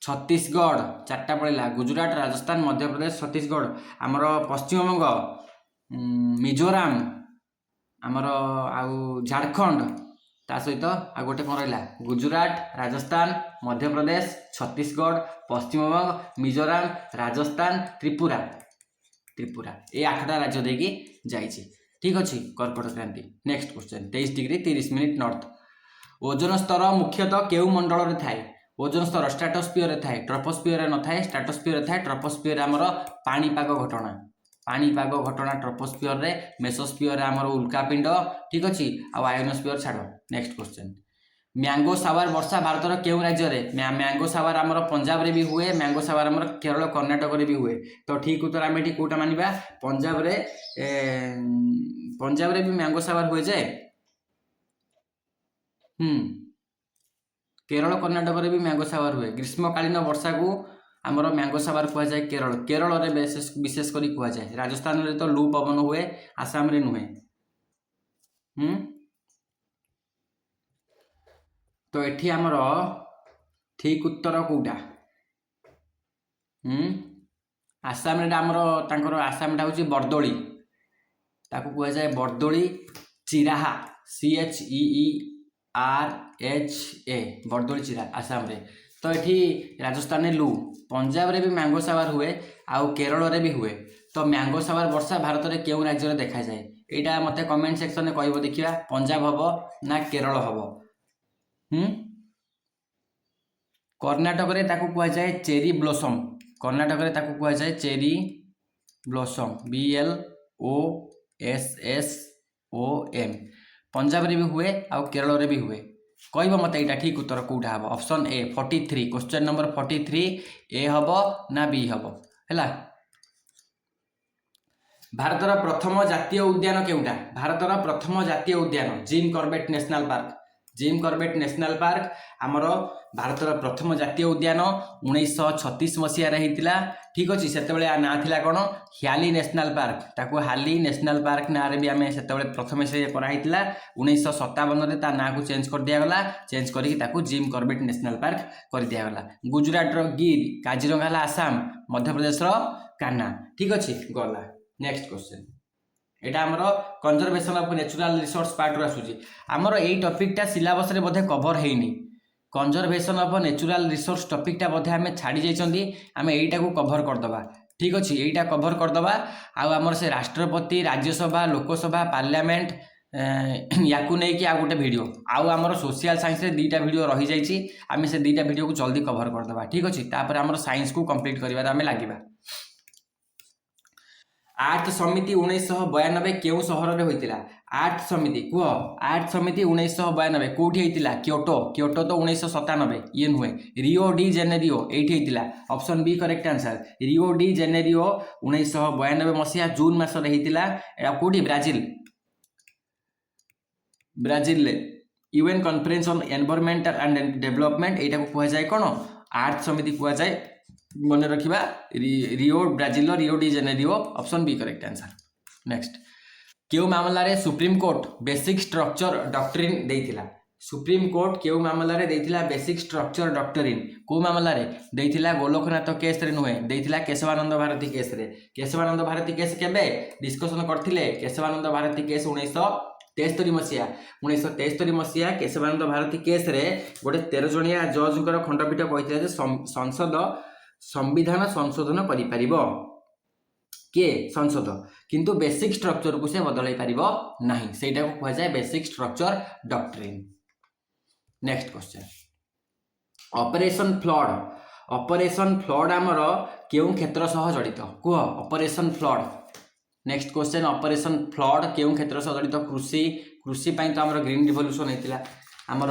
छत्तीसगढ़ 4टा पड़ा गुजरात राजस्थान मध्य प्रदेश छत्तीसगढ़ आमर पश्चिमबंग मिजोराम आमर आउ झारखंड ता सहित आ गोटे कौन रहा गुजरात राजस्थान मध्य प्रदेश छत्तीसगढ़ पश्चिमबंग मिजोराम राजस्थान त्रिपुरा ये 8टा राज्य देकी जाइए ठीक अच्छे कर्कट क्रांति next question 23 degree 30 minute north ozone स्तर मुख्यतः केउ मंडल में थाए ओजोन स्तर स्ट्राटोस्फियर थाए ट्रोपोस्फियर न थाए स्ट्राटोस्फियर थाए ट्रोपोस्फियर आमर पाणीपाग घटना पाणीपाग घटना ट्रोपोस्फियर रे, मेसोस्फियर रे आमर उल्कापिंड, ठीक अच्छे, आयोनोस्फियर छाड़। नेक्स्ट क्वेश्चन, मैंगो सावर वर्षा भारतर केउ राज्य रे? मैंगो सावर आमर पंजाब रे भी हुए, मैंगो सावर आमर केरल कर्णाटक रे भी हुए। तो ठीक उत्तर आम ये कौटा मानिबा, पंजाब रे, पंजाब रे भी मैंगो सावर हुए जे। केरल कर्णाटक रे भी मैंगो सावर हुए। ग्रीष्मकालीन वर्षा को आमर मैंगो सावर कह जाए केरल, केरल रे विशेष करी कह जाए। राजस्थान रे तो लू पवन हुए, आसाम रे नुहे। तो एठी आमर ठीक उत्तर कौटा? आसाम रे आमर तांकर आसाम टा होची बरदोली, ताकू कह जाए बरदोली चिराहा, CHEERHA, बरदोली चिरा आसाम रे। तो एठी राजस्थान लू, पंजाब रे भी मैंगो सावर हुए, आउ केरल रे भी हुए। तो मैंगो सावर वर्षा भारत रे केउ राज्य रे देखा जाए? एटा मते कमेंट सेक्शन में कहबो, देखिया पंजाब हबो ना केरल हबो। कर्णाटक रे ताकू कह जाए चेरी ब्लोसम, कर्णाटक रे ताकू कह जाए चेरी ब्लोसम, BLOSSOM। पंजाब रे भी हुए आउ केरल रे भी हुए। कहब मत यहाँ ठीक उत्तर कौटा हम? ऑप्शन ए 43, क्वेश्चन नंबर 43 ए हम ना बी हम है? भारतर प्रथम जातीय उद्यान केउटा? भारतर प्रथम जातीय उद्यान Jim Corbett national park, Jim Corbett national park आमर भारतर प्रथम जातीय उद्यान 1936 मसीह होता। ठीक अच्छे, से ना थिला कौन? ह्याली नेशनल पार्क, ताकू हाली नेशनल पार्क ना रे भी आम से प्रथम से कराई 1957 ता ना को चेंज कर दिगला, चेंज करके जिम कॉर्बेट नेशनल पार्क कर दिगला। गुजरात गिर, काजीरंगा है आसाम, मध्य प्रदेश कान्हा। ठीक अच्छे, गला नेक्स्ट क्वेश्चन, एटा आमर conservation of natural resource part रो आसुची। आमर एई टॉपिकटा सिलेबस रे बोधे कवर हेइनी, कंजर्वेशन ऑफ नेचुरल रिसोर्स टॉपिकटा बोधे आमे छाड़ी जाइछंदी, आमे एइटा को कवर कर दबा। ठीक अछि, एइटा कवर कर दबा। आ आमर से राष्ट्रपति, राज्यसभा, लोकसभा, पार्लियामेंट याकू नहीं कि आ गोटे वीडियो आउ आमर सोशल साइंस रे दीटा वीडियो रही जाइछि, आमे से दीटा वीडियो को जल्दी कवर कर दबा। ठीक अछि, तापर आमर साइंस को कंप्लीट करिवार आमे लागिबा। आर्ट समिति 1992 केउ सहर रे होइतिला? आर्ट समिति कुह, आर्ट समिति 1992 कोठी होइतिला? क्योटो, क्योटो तो 1997 ये नुहे। रियो डी जेनेरियो एठी होइतिला, option B correct answer. Rio de Janeiro 1992 मसिया जून मास रे होइतिला। एटा कोठी? ब्राजिल, ब्राजिल रे UN conference on environmental and development, एटा को कह जाय कोन? आर्ट समिति कह जाय। मन रखिबा Rio, Brazil Rio de Janeiro, option B correct answer. Next, केउ मामला रे Supreme Court basic structure doctrine देइथिला? सुप्रीम कोर्ट केउ मामला रे देइथिला बेसिक स्ट्रक्चर डॉक्ट्रिन? को मामला रे देइथिला? गोलोकनाथ केस रे नुहे, देइथिला केशवानंद भारती केस रे। केशवानंद भारती केस केबे डिस्कशन करथिले? केशवानंद भारती केस 1973 मसीहा, 1973 मसीहा केशवानंद भारती केस रे गोटे 13 जणिया जजकर खंडपीठ कहिथिले जे संसद संविधान संशोधन करि परिबो। के संसद, किंतु बेसिक स्ट्रक्चर को से बदलाई पारिबो नाही, सेटा को कह जाय basic structure doctrine. Next question, operation flood, operation flood आमर केउ क्षेत्र सह जड़ित? कुह operation flood. Next question, operation flood केउ क्षेत्र सह जड़ित? कृषि, कृषि पई तो आमर ग्रीन रिवोल्यूशन हेतिला आमर।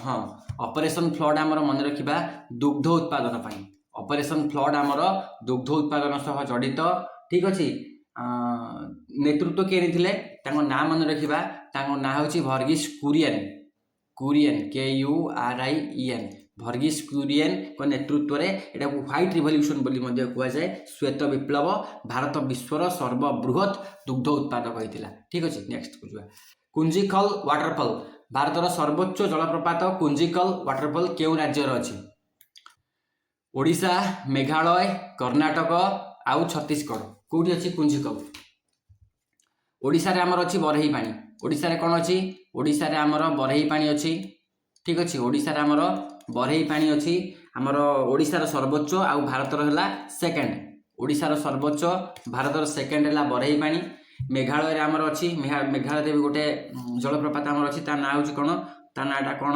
हां, ऑपरेशन फ्लड आमर मन रखिबा दुग्ध उत्पादन पई। ऑपरेशन फ्लड आमर दुग्ध उत्पादन सह जड़ित। ठीक अच्छे, नेतृत्व किए नहीं, ना मन रखा, ना हूँ वर्गीस कुरियन, कुरियन KURIEN, वर्गीस कुरियन को नेतृत्व में एटा व्हाइट रिवोल्यूशन बोली कह जाए। श्वेत विप्लव, भारत विश्वर सर्वबृहत दुग्ध उत्पादक होता। ठीक अच्छे, नेक्स्ट बुझा, कुंजिकल वाटरफॉल, भारतर सर्वोच्च जलप्रपात कुंजिकल वाटरफॉल केउ राज्य अच्छी? ओडिशा, मेघालय, कर्णाटक आउ छत्तीसगढ़। कौटी अच्छी कुंजिकल? ओडिशा रे आमर अच्छी बरही पानी। ओडिशा रे कौन अच्छी? ओडिशा रे आमर बरही पानी अच्छी। ठीक अच्छे, ओडिशा रे आमर बरही पानी अच्छी। आमर ओडिशा रो सर्वोच्च आउ भारतर हला सेकेंड। ओडिशा रो सर्वोच्च, भारतर सेकेंड हला बरही पानी। मेघालय रे आमर अच्छी, मेघालय रे भी गोटे जलप्रपात आमर अच्छी, ता ना होची कोन? ता नाटा कोन?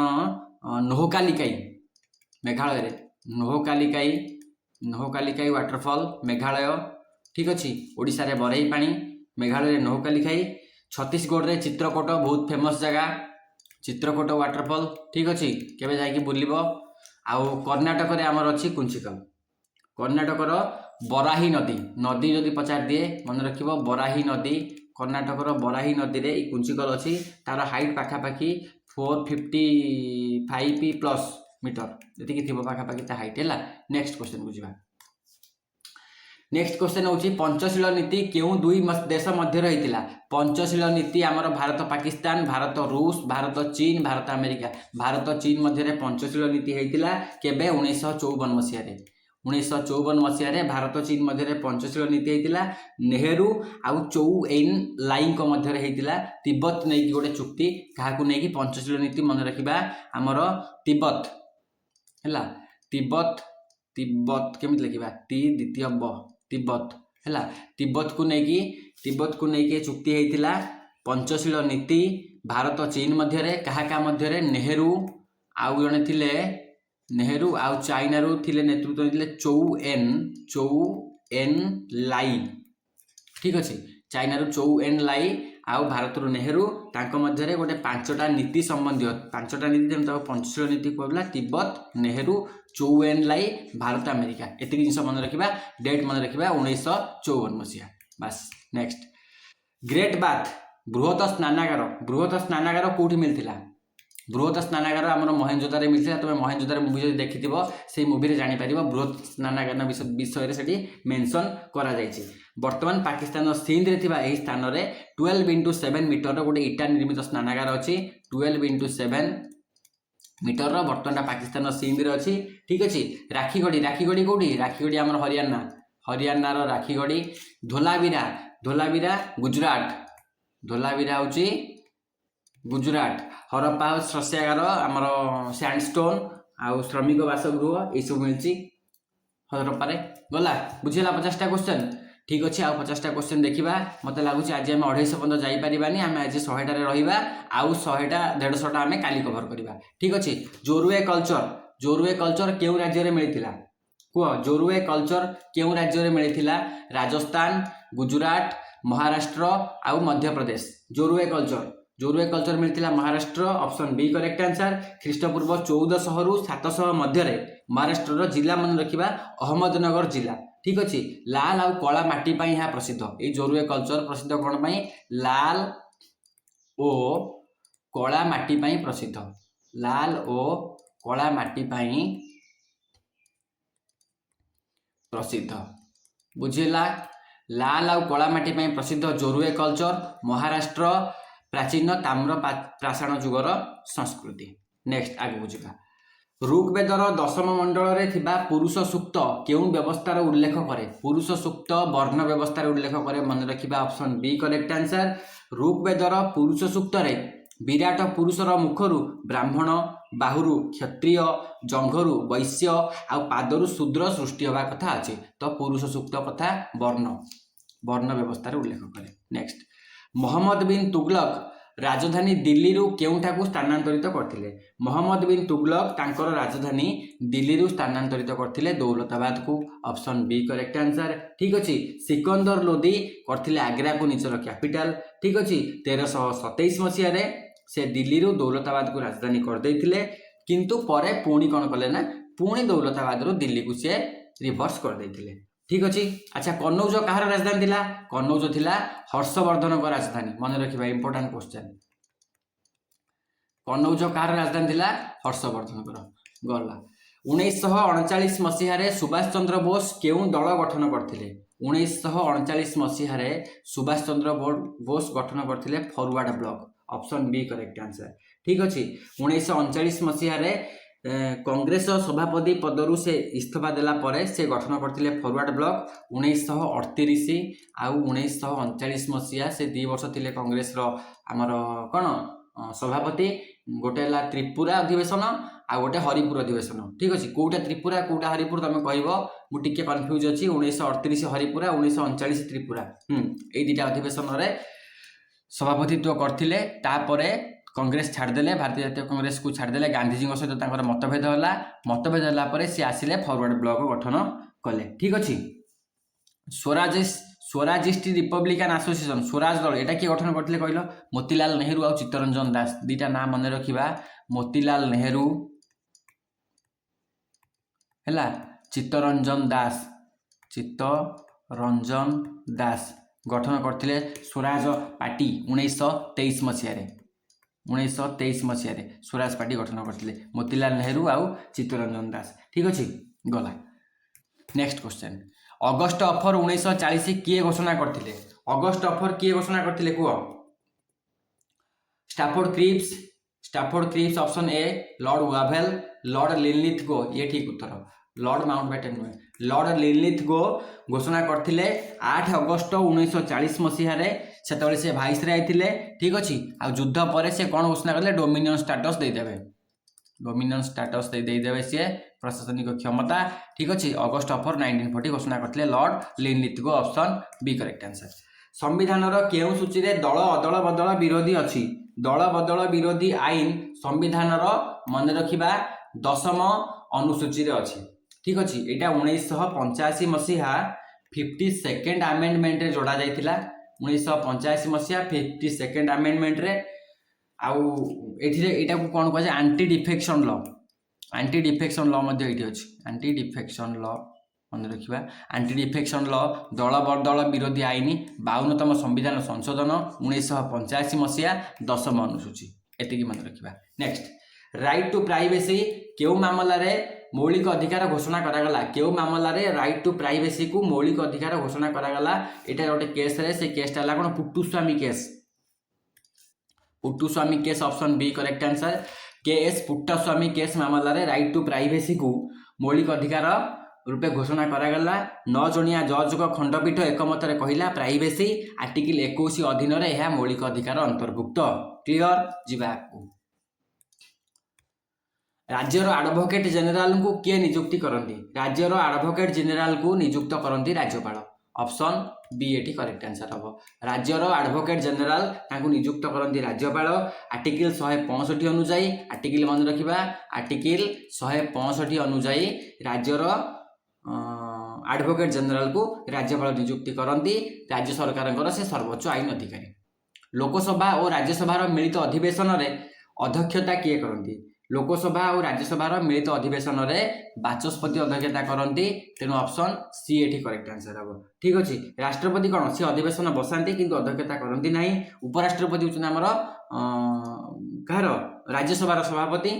नोहकालिकाई। मेघालय रे नोहकालिकाई, नोहकालिकाई वाटरफॉल मेघालय। ठीक अच्छे ओडिशा रे बरई पानी मेघालय नौकाली खाई छत्तीसगढ़ रे चित्रकूट बहुत फेमस जगह चित्रकूट वाटरफॉल ठीक अच्छे केबे जाइए बुलिब आउ कर्णाटक रे आमर अच्छी कुंचिकल कर्णाटकर बराही नदी नदी जदि पचार दिए मन रख बराही नदी कर्णाटकर बराही नदी रे कुंचिकल अच्छी तार हाइट पाखापाखि 455+ मीटर ये थी पाखापाखि हाइट है। नेक्स्ट क्वेश्चन को जावा नेक्स्ट क्वेश्चन होची पंचशील नीति क्यों दुई देश मध्य रही पंचशील नीति आमर भारत पाकिस्तान भारत रूस भारत चीन भारत अमेरिका भारत चीन मध्य पंचशील नीति होता केबे 1954 मसीह 1954 मसीह भारत चीन मध्य पंचशील नीति होता नेहरू आउ चौ एन लाई मध्य होता तिब्बत नहीं गोटे चुक्ति क्या नहीं पंचशील नीति मन रखा आमर तिब्बत है तिब्बत तिब्बत केमी लिखा टी द्वितीय ब तिब्बत है तिब्बत को लेकिन चुक्ति होता पंचशील नीति भारत चीन मध्य क्या मध्य नेहरू आउ जड़े थिले नेहरू आउ चाइना थिले नेतृत्व देते चौ एन लाई ठीक अच्छे चाइना चौ एन लाई आउ भारत नेहरू तांको मध्य गोटे 5टा नीति संबंधी 5टा नीति जमी पंचशील नीति कहला तिब्बत नेहरू चौ एन लाई भारत अमेरिका एति जिन मन रखा डेट मन रखा 1954 मसीहा बस। नेक्स्ट ग्रेट बाथ बृहत स्नानागार कौटी मिलता बृहत स्नानागार आम महेंजोदारे मिलता तुम महेंजोदार मुवी जो देखि से मुवी जापर बृहत स्नानागार विषय से मेंशन करा जायछि। वर्तमान पाकिस्तान सिंध रे थिबा एही स्थान रे 12x7 मीटर गोटे इटा निर्मित स्नानागार अच्छी 12x7 मीटर बर्तमान पाकिस्तान सिंध रे अच्छी ठीक अच्छे। राखीगढ़ी कौटी राखीगढ़ी आम हरियाणा राखीगढ़ी धोलावीरा हूँ गुजरात हरप्पा शस्यागार आमर सैंडस्टोन आउ श्रमिक बासगृह ये सब मिली हरप्पा गला बुझेगा 50टा क्वेश्चन ठीक अच्छे आउ 50टा क्वेश्चन देखा मत लगुच आज आम 250 पर्यटन जापारानी आम आज 100टार रहा आउ 100टा 150टा आम काली कभर करवा ठीक अच्छे। जोरुए कल्चर क्यों राज्य में मिलता कह जोरुए कल्चर क्यों राज्य में मिलता राजस्थान गुजरात महाराष्ट्र आउ मध्य प्रदेश जोरुए कल्चर मिलता Maharashtra option B correct answer. ख्रीष्टपूर्व 1400 रु 700 मध्य महाराष्ट्र जिला मन रखा अहमदनगर जिला ठीक अच्छे। लाल आउ कला माटी यहाँ प्रसिद्ध ये जोरुए कल्चर प्रसिद्ध कौन पाई लाल ओ कला माटी प्रसिद्ध लाल ओ कला माटी प्रसिद्ध बुझेला लाल आउ कला माटी प्रसिद्ध जोरुए कल्चर महाराष्ट्र प्राचीन ताम्र प्रासाण जुगर संस्कृति। नेक्स्ट आगे बुझा ऋग्वेदर 10म मंडल रे थिबा पुरुष सूक्त क्यों व्यवस्थार उल्लेख करे पुरुष सूक्त वर्ण व्यवस्थार उल्लेख करे मन रखा ऑप्शन बी करेक्ट आंसर। ऋग्वेदर पुरुष सूक्त रे विराट पुरुषर मुखरु ब्राह्मण बाहुरु क्षत्रिय जंघरु वैश्य आउ पादरु शूद्र सृष्टि होगा कथा अच्छे तो पुरुष सूक्त कथा वर्ण व्यवस्थार उल्लेख करे। नेक्स्ट मोहम्मद बिन तुगलक राजधानी दिल्ली रु केउठाकू स्थानांतरित करथिले मोहम्मद बिन तुगलक तांकर राजधानी दिल्ली रु स्थानांतरित करथिले दौलताबाद को ऑप्शन बी करेक्ट आंसर ठीक अच्छे। सिकंदर लोदी करथिले आग्रा को निजर कैपिटल ठीक अच्छे। 1327 मसीह से दिल्ली रु दौलताबाद को राजधानी कर देथिले किंतु परे पुणी कौन कले ना पुणी दौलताबाद रु दिल्ली को से रिवर्स कर देथिले ठीक अच्छे। अच्छा कनौज कहार राजधानी थिला कनौज थिला हर्षवर्धन को राजधानी मन रखा इंपोर्टाट क्वेश्चन कनौज कहार राजधानी थिला हर्षवर्धन गला। 1939 मसीह सुभाष चंद्र बोस क्यों दल गठन करथिले 1939 मसीह सुभाष चंद्र बोस गठन करथिले forward block option B correct answer ठीक अच्छे। 1939 मसीह कांग्रेस सभापति पदरु से इस्तीफा देला परे से गठन करथिले फॉरवर्ड ब्लॉक 1938 आउ 1939 मसीहा से 2 वर्ष थिले कांग्रेस रो आमर कौन सभापति गोटे है त्रिपुरा अधिवेशन आ गोटे हरिपुर अधिवेशन ठीक अच्छे। कौटा त्रिपुरा कौटा हरिपुर तुम कह मुझे कन्फ्यूज अच्छी 1938 हरिपुरा 1939 त्रिपुरा ये 2टा अधिवेशन रे सभापतित्व करथिले तापरे कांग्रेस छाड़देले भारतीय जातीय कांग्रेस को छाड़देले गांधीजी सहित मतभेद होला सी आसिले फॉरवर्ड ब्लॉक गठन कले ठीक अच्छे। स्वराजिस्ट रिपब्लिकान एसोसिएशन स्वराज दल एटा किए गठन करते कहल मोतीलाल नेहरू आ चित्तरंजन दास दीटा ना मन रखा मोतीलाल नेहरू है चित्तरंजन दास गठन करते स्वराज पार्टी 1923 मसीह 1923 मसीह स्वराज पार्टी गठन करते मोतीलाल नेहरू आउ चित्तरंजन दास ठीक अच्छे गला नेक्स्ट क्वेश्चन अगस्ट अफर 1940 किए घोषणा करते अगस्ट अफर किए घोषणा करते कह Stafford Cripps option A Lord Wavell Lord Linlithgow ये ठीक उत्तर लॉर्ड माउंटबेटन नुहे लॉर्ड लिनलिथगो घोषणा करते 8 अगस्ट 1940 मसीह से से भाइसराय थे ठीक अच्छे आ युद्ध पर से कौन घोषणा करते डोमिनियन स्टाटस देदेवे डोमिनियन स्टाटस देदेवे सी प्रशासनिक क्षमता ठीक अच्छे अगस्ट अफर 1940 घोषणा करते lord Linlithgow option B correct answer संविधान केउं सूची रे दल अदल बदल विरोधी अच्छी दल बदल विरोधी आईन संविधान मन रखा 10म अनुसूची रे अच्छी ठीक अच्छे यहाँ 1985 मसीहा 52nd आमेंडमेंट रे जोड़ा जाइथिला 1985 मसीहा 52nd आमेंडमेंट रे आउ एटा को कौन कह आंटी डिफेक्शन लॉ अच्छी आंटी डिफेक्शन लॉ मन रखा आंटी डिफेक्शन लॉ दल बदल विरोधी आईन 52तम संविधान संशोधन 1985 मसीहा 10म अनुसूची एतिकी मन रखा नेक्स्ट राइट टू प्राइवेसी केउ मामला रे मौलिक अधिकार घोषणा करागला केउ मामला रे राइट टू प्राइवेसी को मौलिक अधिकार घोषणा करागला एटा गोटे केस रे से केसटा हला कोन Puttaswamy case option B correct answer KS Puttaswamy case मामला रे राइट टू प्राइवेसी को मौलिक अधिकार रूपे घोषणा करागला 9 जणिया जज को खंडपीठ एकमत रे कहिला प्राइवेसी आर्टिकल 21 अधीन रे यह मौलिक अधिकार अंतर्भुक्त क्लियर जीवा राज्यर एडवोकेट जनरल को किए नियुक्ति करती राज्यर एडवोकेट जनरल को नियुक्त करती राज्यपाल ऑप्शन बी एटी करेक्ट आंसर हम राज्यर एडवोकेट जनरल तांको नियुक्त करती राज्यपाल आर्टिकल 165 अनुजाई आर्टिकल मन रखा आर्टिकल 165 अनुजाई राज्यर एडवोकेट जनरल को राज्यपाल नियुक्ति करती राज्य सरकार से सर्वोच्च आईन अधिकारी लोकसभा और राज्यसभा मिलित अधिवेशन में अध्यक्षता किए करती लोकसभा और राज्यसभा मिलित अधिवेशन में बाचस्पति अध्यक्षता करती तेणु ऑप्शन सी एटी करेक्ट आंसर हम ठीक अच्छे राष्ट्रपति कौन सी अधिवेशन बसाती किंतु अध्यक्षता करती ना उपराष्ट्रपति हूँ आमर कह राज्यसभा सभापति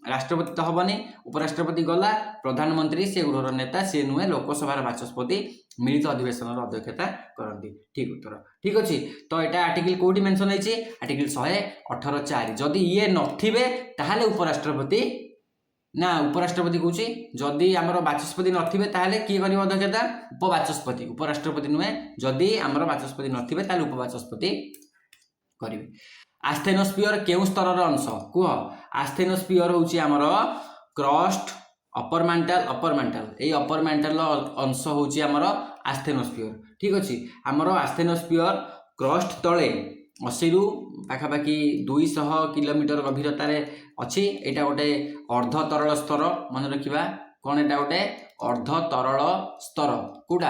राष्ट्रपति तो हेनी उपराष्ट्रपति गला प्रधानमंत्री से गृहर नेता सी नुहे लोकसभा बाचस्पति मिलित अधिवेशन अध्यक्षता करती ठीक उत्तर ठीक अच्छे तो यहाँ आर्टिकल कौटी मेंशन होती आर्टिकल 118(4) जदि ये नथिबे ताहले उपराष्ट्रपति ना उपराष्ट्रपति कहूँ जदि आमर बाचस्पति नथिबे ताहले किए करिवो अध्यक्षता उपबाचस्पति उपराष्ट्रपति नुहे जदि आमर बाचस्पति नथिबे ताहले उपबाचस्पति करिवे आस्थेनोस्फियर केउ स्तर अंश कह आस्थेनोस्फियर हूँ आमर क्रस्ट अपर मेंटल ये अपर मेंटल अंश हूँ आमर आस्थेनोस्फियर ठीक अच्छे आमर आस्थेनोस्फियर क्रस्ट तले 80 रु पाखापाखि 200 किलोमीटर गभीरतार अच्छी यहाँ गोटे अर्ध तरल स्तर मन रखा कौन एटा गोटे अर्ध तरल स्तर कौटा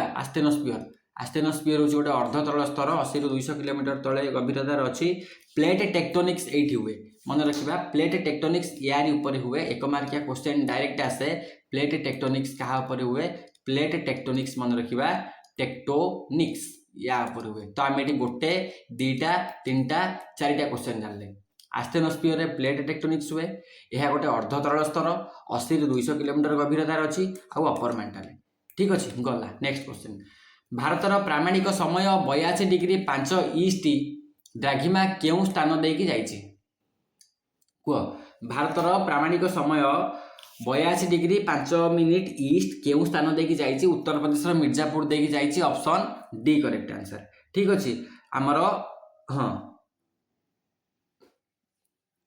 आस्थेनोस्फियर हूँ गोटे अर्ध तरल स्तर 80 रु 200 किलोमीटर तले गभीरतार अच्छी प्लेट टेक्टोनिक्स एठी हुए मन रखा प्लेट टेक्टोनिक्स यारी ऊपर हुए एक मार्किया क्वेश्चन डायरेक्ट आसे प्लेट टेक्टोनिक्स क्या ऊपर हुए प्लेट टेक्टोनिक्स मन रखा टेक्टोनिक्स या ऊपर हुए तो आम ये गोटे 2टा 3टा 4टा क्वेश्चन जानले आस्थेनोस्फियर रे प्लेट टेक्टोनिक्स हुए यह गोटे अर्ध तरल स्तर 80 रु 200 किलोमीटर गभीरतार अच्छी आउ अपर मेंटल ठीक अच्छे गला नेक्स्ट क्वेश्चन भारतर प्रामाणिक समय 82 डिग्री 5 ईस्ट द्राघिमा केउ स्थान देकी जाइछि कह भारतर प्रामाणिक समय 82 डिग्री 5 मिनिट ईस्ट केउ स्थान देकी जाइछि उत्तर प्रदेश मिर्जापुर देकी जाइछि ऑप्शन डी करेक्ट आंसर ठीक अच्छे आमर हाँ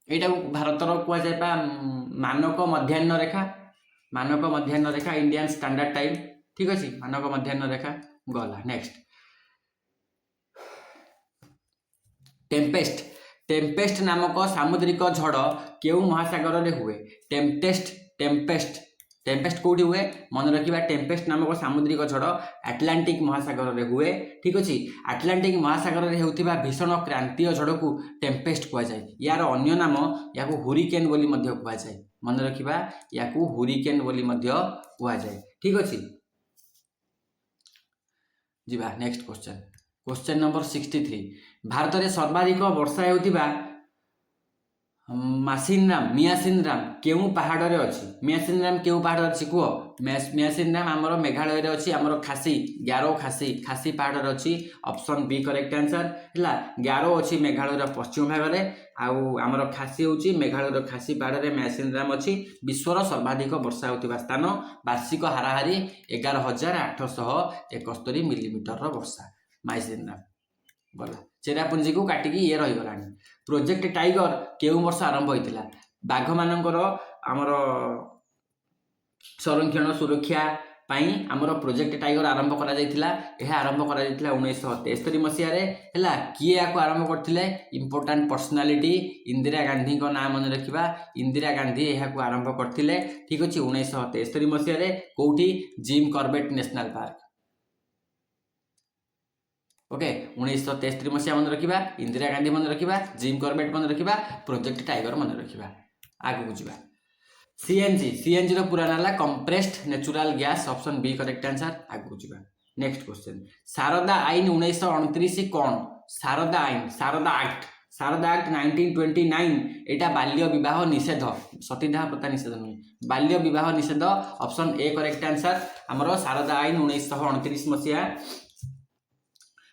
यहाँ भारतर कहुए मानक मध्याह्न रेखा इंडियन स्टैंडर्ड टाइम ठीक अच्छे मानक मध्याह्न रेखा गला नेक्स्ट टेम्पेस्ट नामक सामुद्रिक झड़ केउ महासागर रे हुए टेम्पेस्ट टेम्पेस्ट कौटी हुए मन रखा टेम्पेस्ट नामक सामुद्रिक झड़ आटलांटिक महासागर में हुए ठीक अच्छे आटलांटिक महासागर में होता भीषण क्रांतीय झड़ को टेम्पेस्ट कहुए यार अन्य नाम या हुरिकेन बोली कहुए मन रखा या हुरिकेन बोली कहुए ठीक अच्छे जीवा next question question number 63 Bharat में सर्वाधिक वर्षा होता मियासिनराम केउ पहाड़ रे अच्छी मियासिनराम केउ पहाड़ अच्छी कह मियासिनराम आमर मेघालय रे अच्छी आमर खासी ग्यारो खासी पहाड़ रे अच्छी ऑप्शन बी करेक्ट आंसर है ग्यारो अच्छी मेघालय पश्चिम भाग में आमर खासी हूँ मेघालय खासी पहाड़ में मियासिनराम अच्छी विश्वर सर्वाधिक वर्षा होता स्थान वार्षिक हाराहारी 11,871 मिलीमीटर वर्षा मियासिनराम गला चेरापुंजी को काटिकी ये रहीगला प्रोजेक्ट टाइगर केउ वर्ष आरंभ होता बाघ मानकर आमर संरक्षण सुरक्षा पाई आमर प्रोजेक्ट टाइगर आरंभ करा जायतिला यह आरंभ करा जायतिला 1973 मसीह रे हला किए याको आरंभ करथिले इंपोर्टेंट पर्सनालिटी इंदिरा गांधी को नाम मन रखिबा इंदिरा गांधी यहाको आरंभ करथिले ठीक अछि 1973 मसीह रे कोठी Jim Corbett national park okay 1973 मसीहा मन रखा इंदिरा गांधी मन रखा जिम कॉर्बेट मन रखा प्रोजेक्ट टाइगर मन रखा आगू जावा सीएनजी पूरा नाला compressed natural gas option B correct answer आगू जावा नेक्स्ट क्वेश्चन शारदा आईन 1929 कौन शारदा एक्ट 1929 एटा बाल्य विवाह निषेध सतीदाह प्रथा निषेध नुहे बाल्य विवाह निषेध ऑप्शन ए करेक्ट आंसर आमर शारदा आईन 1929 मसीहा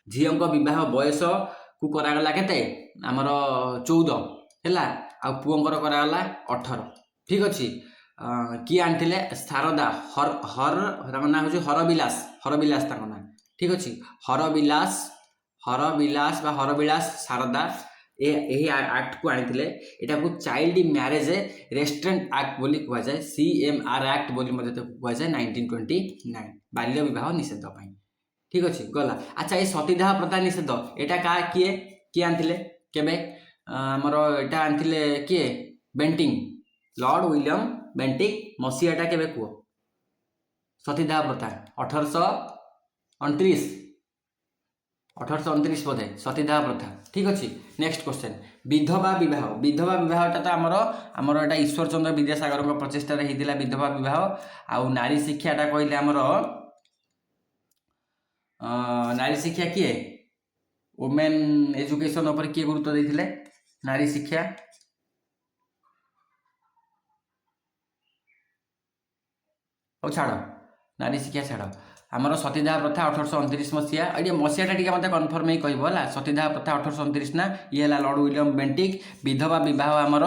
झील बह बयस को करागला केते आमर 14 है आ पुअंकर करागला 18 ठीक अच्छे किए आनी शारदा हर ना हूँ हरबिलास ना ठीक अच्छे हरबिलास शारदा यही एक्ट को आनी यहाँ चाइल्ड मैरेज रेस्ट्रेंट एक्ट बोली कहुए CMR एक्ट बोली कहुए 1929 बाल्य विवाह निषेध ठीक अच्छे गला अच्छा ये सतीदाह प्रथा निषेध यहाँ क्या किए आनते केबे आमर यहाँ आनते किए बेंटिंग लॉर्ड विलियम बेंटिंग मसीहाटा केबे कह सतीदाह प्रथा 1829 बोधे सतीदाह प्रथा ठीक अच्छे नेक्स्ट क्वेश्चन विधवा विवाहटा तो आमर यहाँ ईश्वर चंद्र विद्यासागर प्रचेषार होता विधवा विवाह आउ नारी शिक्षाटा कहले आमर नारी शिक्षा किए वुमेन एजुकेशन उपर किए गुरुत्व देते नारी शिक्षा छाड़ नारी शिक्षा छाड़ आमर सतीदाह प्रथा 1829 मसीहा ये मसीहाटा टी मत कनफर्म ही कहला सतीदाह प्रथा 1829 ना ये लॉर्ड विलियम बेंटिक विधवा विवाह आमर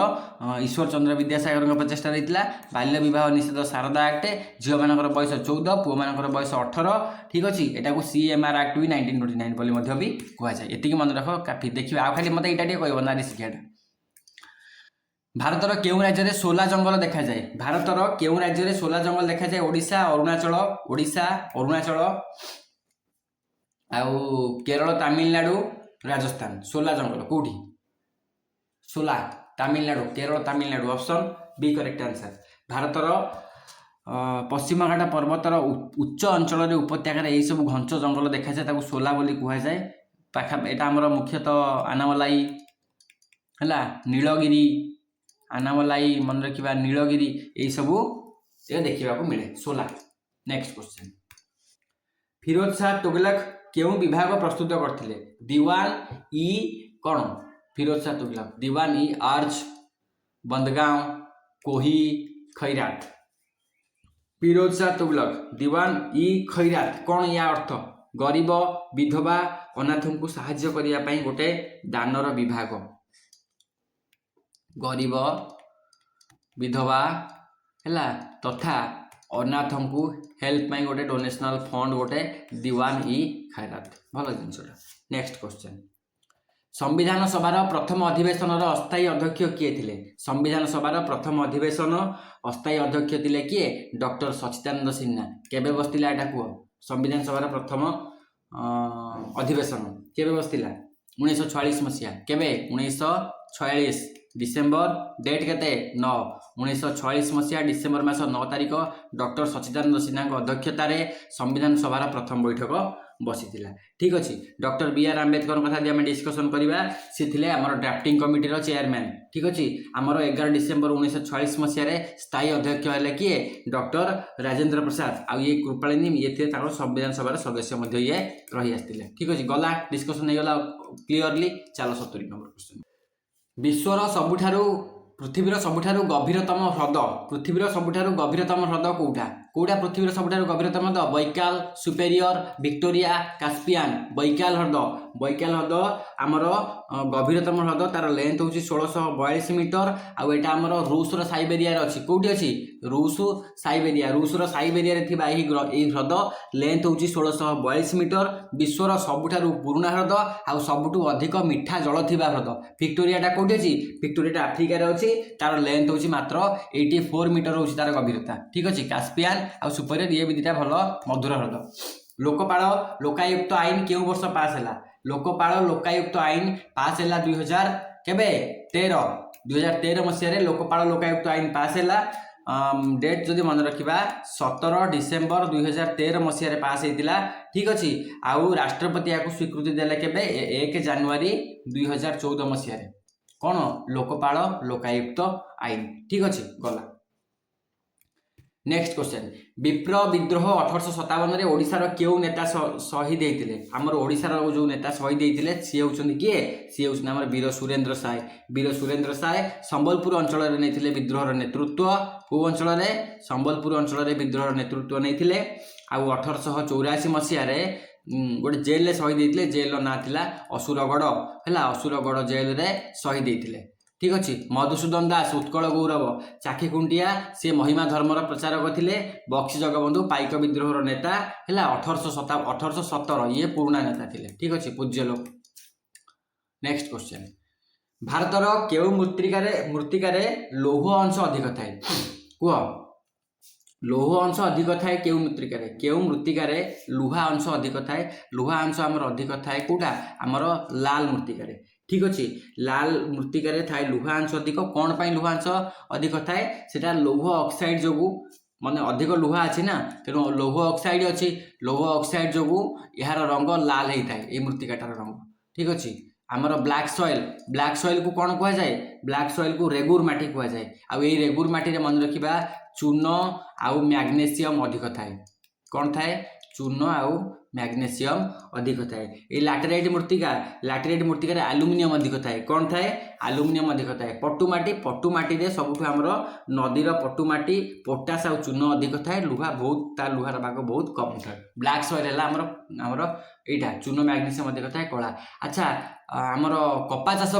ईश्वर चंद्र विद्यासागर प्रचेषा होता बाल्य विवाह निषेध शारदा एक्ट झील मान बयस 14 पुओ मान बयस 18 ठीक अच्छे यहाँ CMR एक्ट भी 1929 बोली भी कहुए ये मन रख काफी देखिए आ खाली मत यहाँ कह नारी शिक्षाटा भारतर केउ राज्य में सोला जंगल देखा जाए भारतर केउ राज्य में सोला जंगल देखा जाए ओडिशा अरुणाचल आउ केरल तमिलनाडु राजस्थान सोला जंगल कौटी Shola Tamil Nadu Kerala Tamil Nadu option B correct answer भारतर पश्चिम घाट पर्वतर उच्च अंचल उपत्यकार यही सब घंच जंगल देखा जाए सोला बोली कहुए पाखा यहाँ आमर मुख्यतः आनामलाई है नीलगिरी आनामलाई मन रखा नीलगिरी यही सबू ये देखा मिले सोला नेक्स्ट क्वेश्चन फिरोज शाह तुगलक केउ विभाग प्रस्तुत करथिले दीवान ई कौन फिरोज शाह तुगलक दीवान ई आर्च बंदगांव कोही खैरात फिरोज शाह तुगलक दीवान ई खैरात कौन या अर्थ गरीब विधवा अनाथ को साहाय्य करने गोटे दानर विभाग गरीब विधवा है तथा अनाथ को हेल्प पाई गोटे डोनेशनल फंड गोटे दीवान ई खैरात भल जिनसा नेक्स्ट क्वेश्चन संविधान सभार प्रथम अधिवेशन अस्थायी अध्यक्ष किए थे संविधान सभार प्रथम अधिवेशन अस्थायी अध्यक्ष थे किए डॉक्टर सच्चिदानंद सिन्हा केबे बसला यहाँ कह संविधान सभार प्रथम अधिवेशन केबे बसला 1946 मसीहा केबे 1946 डिसेम्बर डेट केते 9 1946 मसीहा डिसेम्बर मास 9 तारिख डॉक्टर सच्चिदानंद सिन्हा अध्यक्षतार संविधान सभार प्रथम बैठक बसी। ठीक अच्छे डॉक्टर बी आर आंबेडकर कथा आम डिस्कसन करवा सी थे आम ड्राफ्टिंग कमिटीर चेयरमैन। ठीक अच्छे आमर 11 डिसेम्बर 1946 मसीह स्थायी अध्यक्ष है किए डॉक्टर राजेंद्र प्रसाद आउ ये कृपालिनी ये थे संविधान सभार सदस्य ये रही आसते। ठीक अच्छे गला डिस्कसन हो गला क्लीयरली। चलो 70 नंबर क्वेश्चन विश्वर सबुठारु पृथ्वीर सबुठारु गभीरतम ह्रद पृथ्वीर सबुठारु गभीरतम ह्रद कोउटा कोउटा पृथ्वीर सबुठारु गभीरतम ह्रद Baikal Superior Victoria Caspian Baikal ह्रद आमर गभीरतम ह्रद तार लेंथ हूँ 1642 मीटर आउ एटा आमर रूसर साइबेरिया अच्छी कौटी अच्छी रूसर साइबेरिया ह्रद लेंथ हूँ 1642 मीटर विश्वर सबुठारु पुराना ह्रद आउ सबुठु अधिक मीठा जल थिबा ह्रद विक्टोरियाटा कौटी अच्छी विक्टोरियाटा आफ्रिकार अच्छी तार लेंथ हूँ मात्र 84 मीटर हूँ तार गभीरता। ठीक अच्छे कास्पियान आउ सुपेरियर ये भी दुटा भल मधुर ह्रद। लोकपाल लोकायुक्त आईन केउ वर्ष पास है लोकपाल लोकायुक्त आईन पास है 2013 मसीह लोकपाल लोकायुक्त आईन पास है डेट जदि मन रखा 17 डिसेम्बर 2013 मसीह पास होता। ठीक अच्छे आउ राष्ट्रपति या स्वीकृति देले केबे 1 जनवरी 2014 मसीह कौन लोकपाल लोकायुक्त आईन। ठीक अच्छे गला नेक्स्ट क्वेश्चन विप्र विद्रोह 1857 ओडिशार केउ नेता शहीद होते आमर ओडिशार जो नेता शहीद होते सी होती किए सी होती आम वीर सुरेंद्र साय संबलपुर अंचल नहीं विद्रोहर नेतृत्व कौ अंचल संबलपुर अंचल विद्रोहर नेतृत्व नहीं आउ 1884 मसीह गोटे जेल शहीद होते जेल ना था असुरगढ़ है असुरगढ़ जेल रे शहीद होते। ठीक अच्छे मधुसूदन दास उत्कल गौरव चाखीकुंटिया से महिमा धर्मर प्रचारक थे बक्सी जगबंधु पाइक विद्रोहर नेता है 1817 ये पुराना नेता थे। ठीक अच्छे पूज्य लोक। नेक्स्ट क्वेश्चन भारतर केउ मृत्तिकार लौह अंश अधिक थाए कह लौह अंश अधिक थाए केउ मृत्तिकार लुहा अंश अधिक थाए लुहा अंश आमर अधिक थाए कौटा आमर लाल मृत्तिकार। ठीक अच्छे लाल मृत्तिकार थाए लुहा अंश अधिक कौन पाई लुहा अंश अधिक थाए सेटा लौह ऑक्साइड जोगु माने अधिक लुहा अच्छी ना तेणु लौह ऑक्साइड अच्छी लौह ऑक्साइड जोगु यार रंग लाल होता है ये मृत्तिकाटार रंग। ठीक अच्छे आमर ब्लैक सॉइल को कौन कह जाए ब्लैक सॉइल को रेगुर माटी कह जाए आउ ये रेगुर माटी मन रखा चून आउ मैग्नेशियम अधिक थाए कौन थाए चून आउ मैग्नेशियम अधिक थाए। ये लैटेराइट मृत्तिका एल्युमिनियम अधिक थाए कौन थाए एल्युमिनियम अधिक थाए। पटुमाटी रे सबुठु आमर नदीर पटुमाटी पोटास आउ चून अधिक थाए लुहा बहुत तार लुहार भाग बहुत कम थाए। ब्लैक सॉइल है आमर एटा चून मैग्नेशियम अधिक थाए कला। अच्छा आमर कपा चाष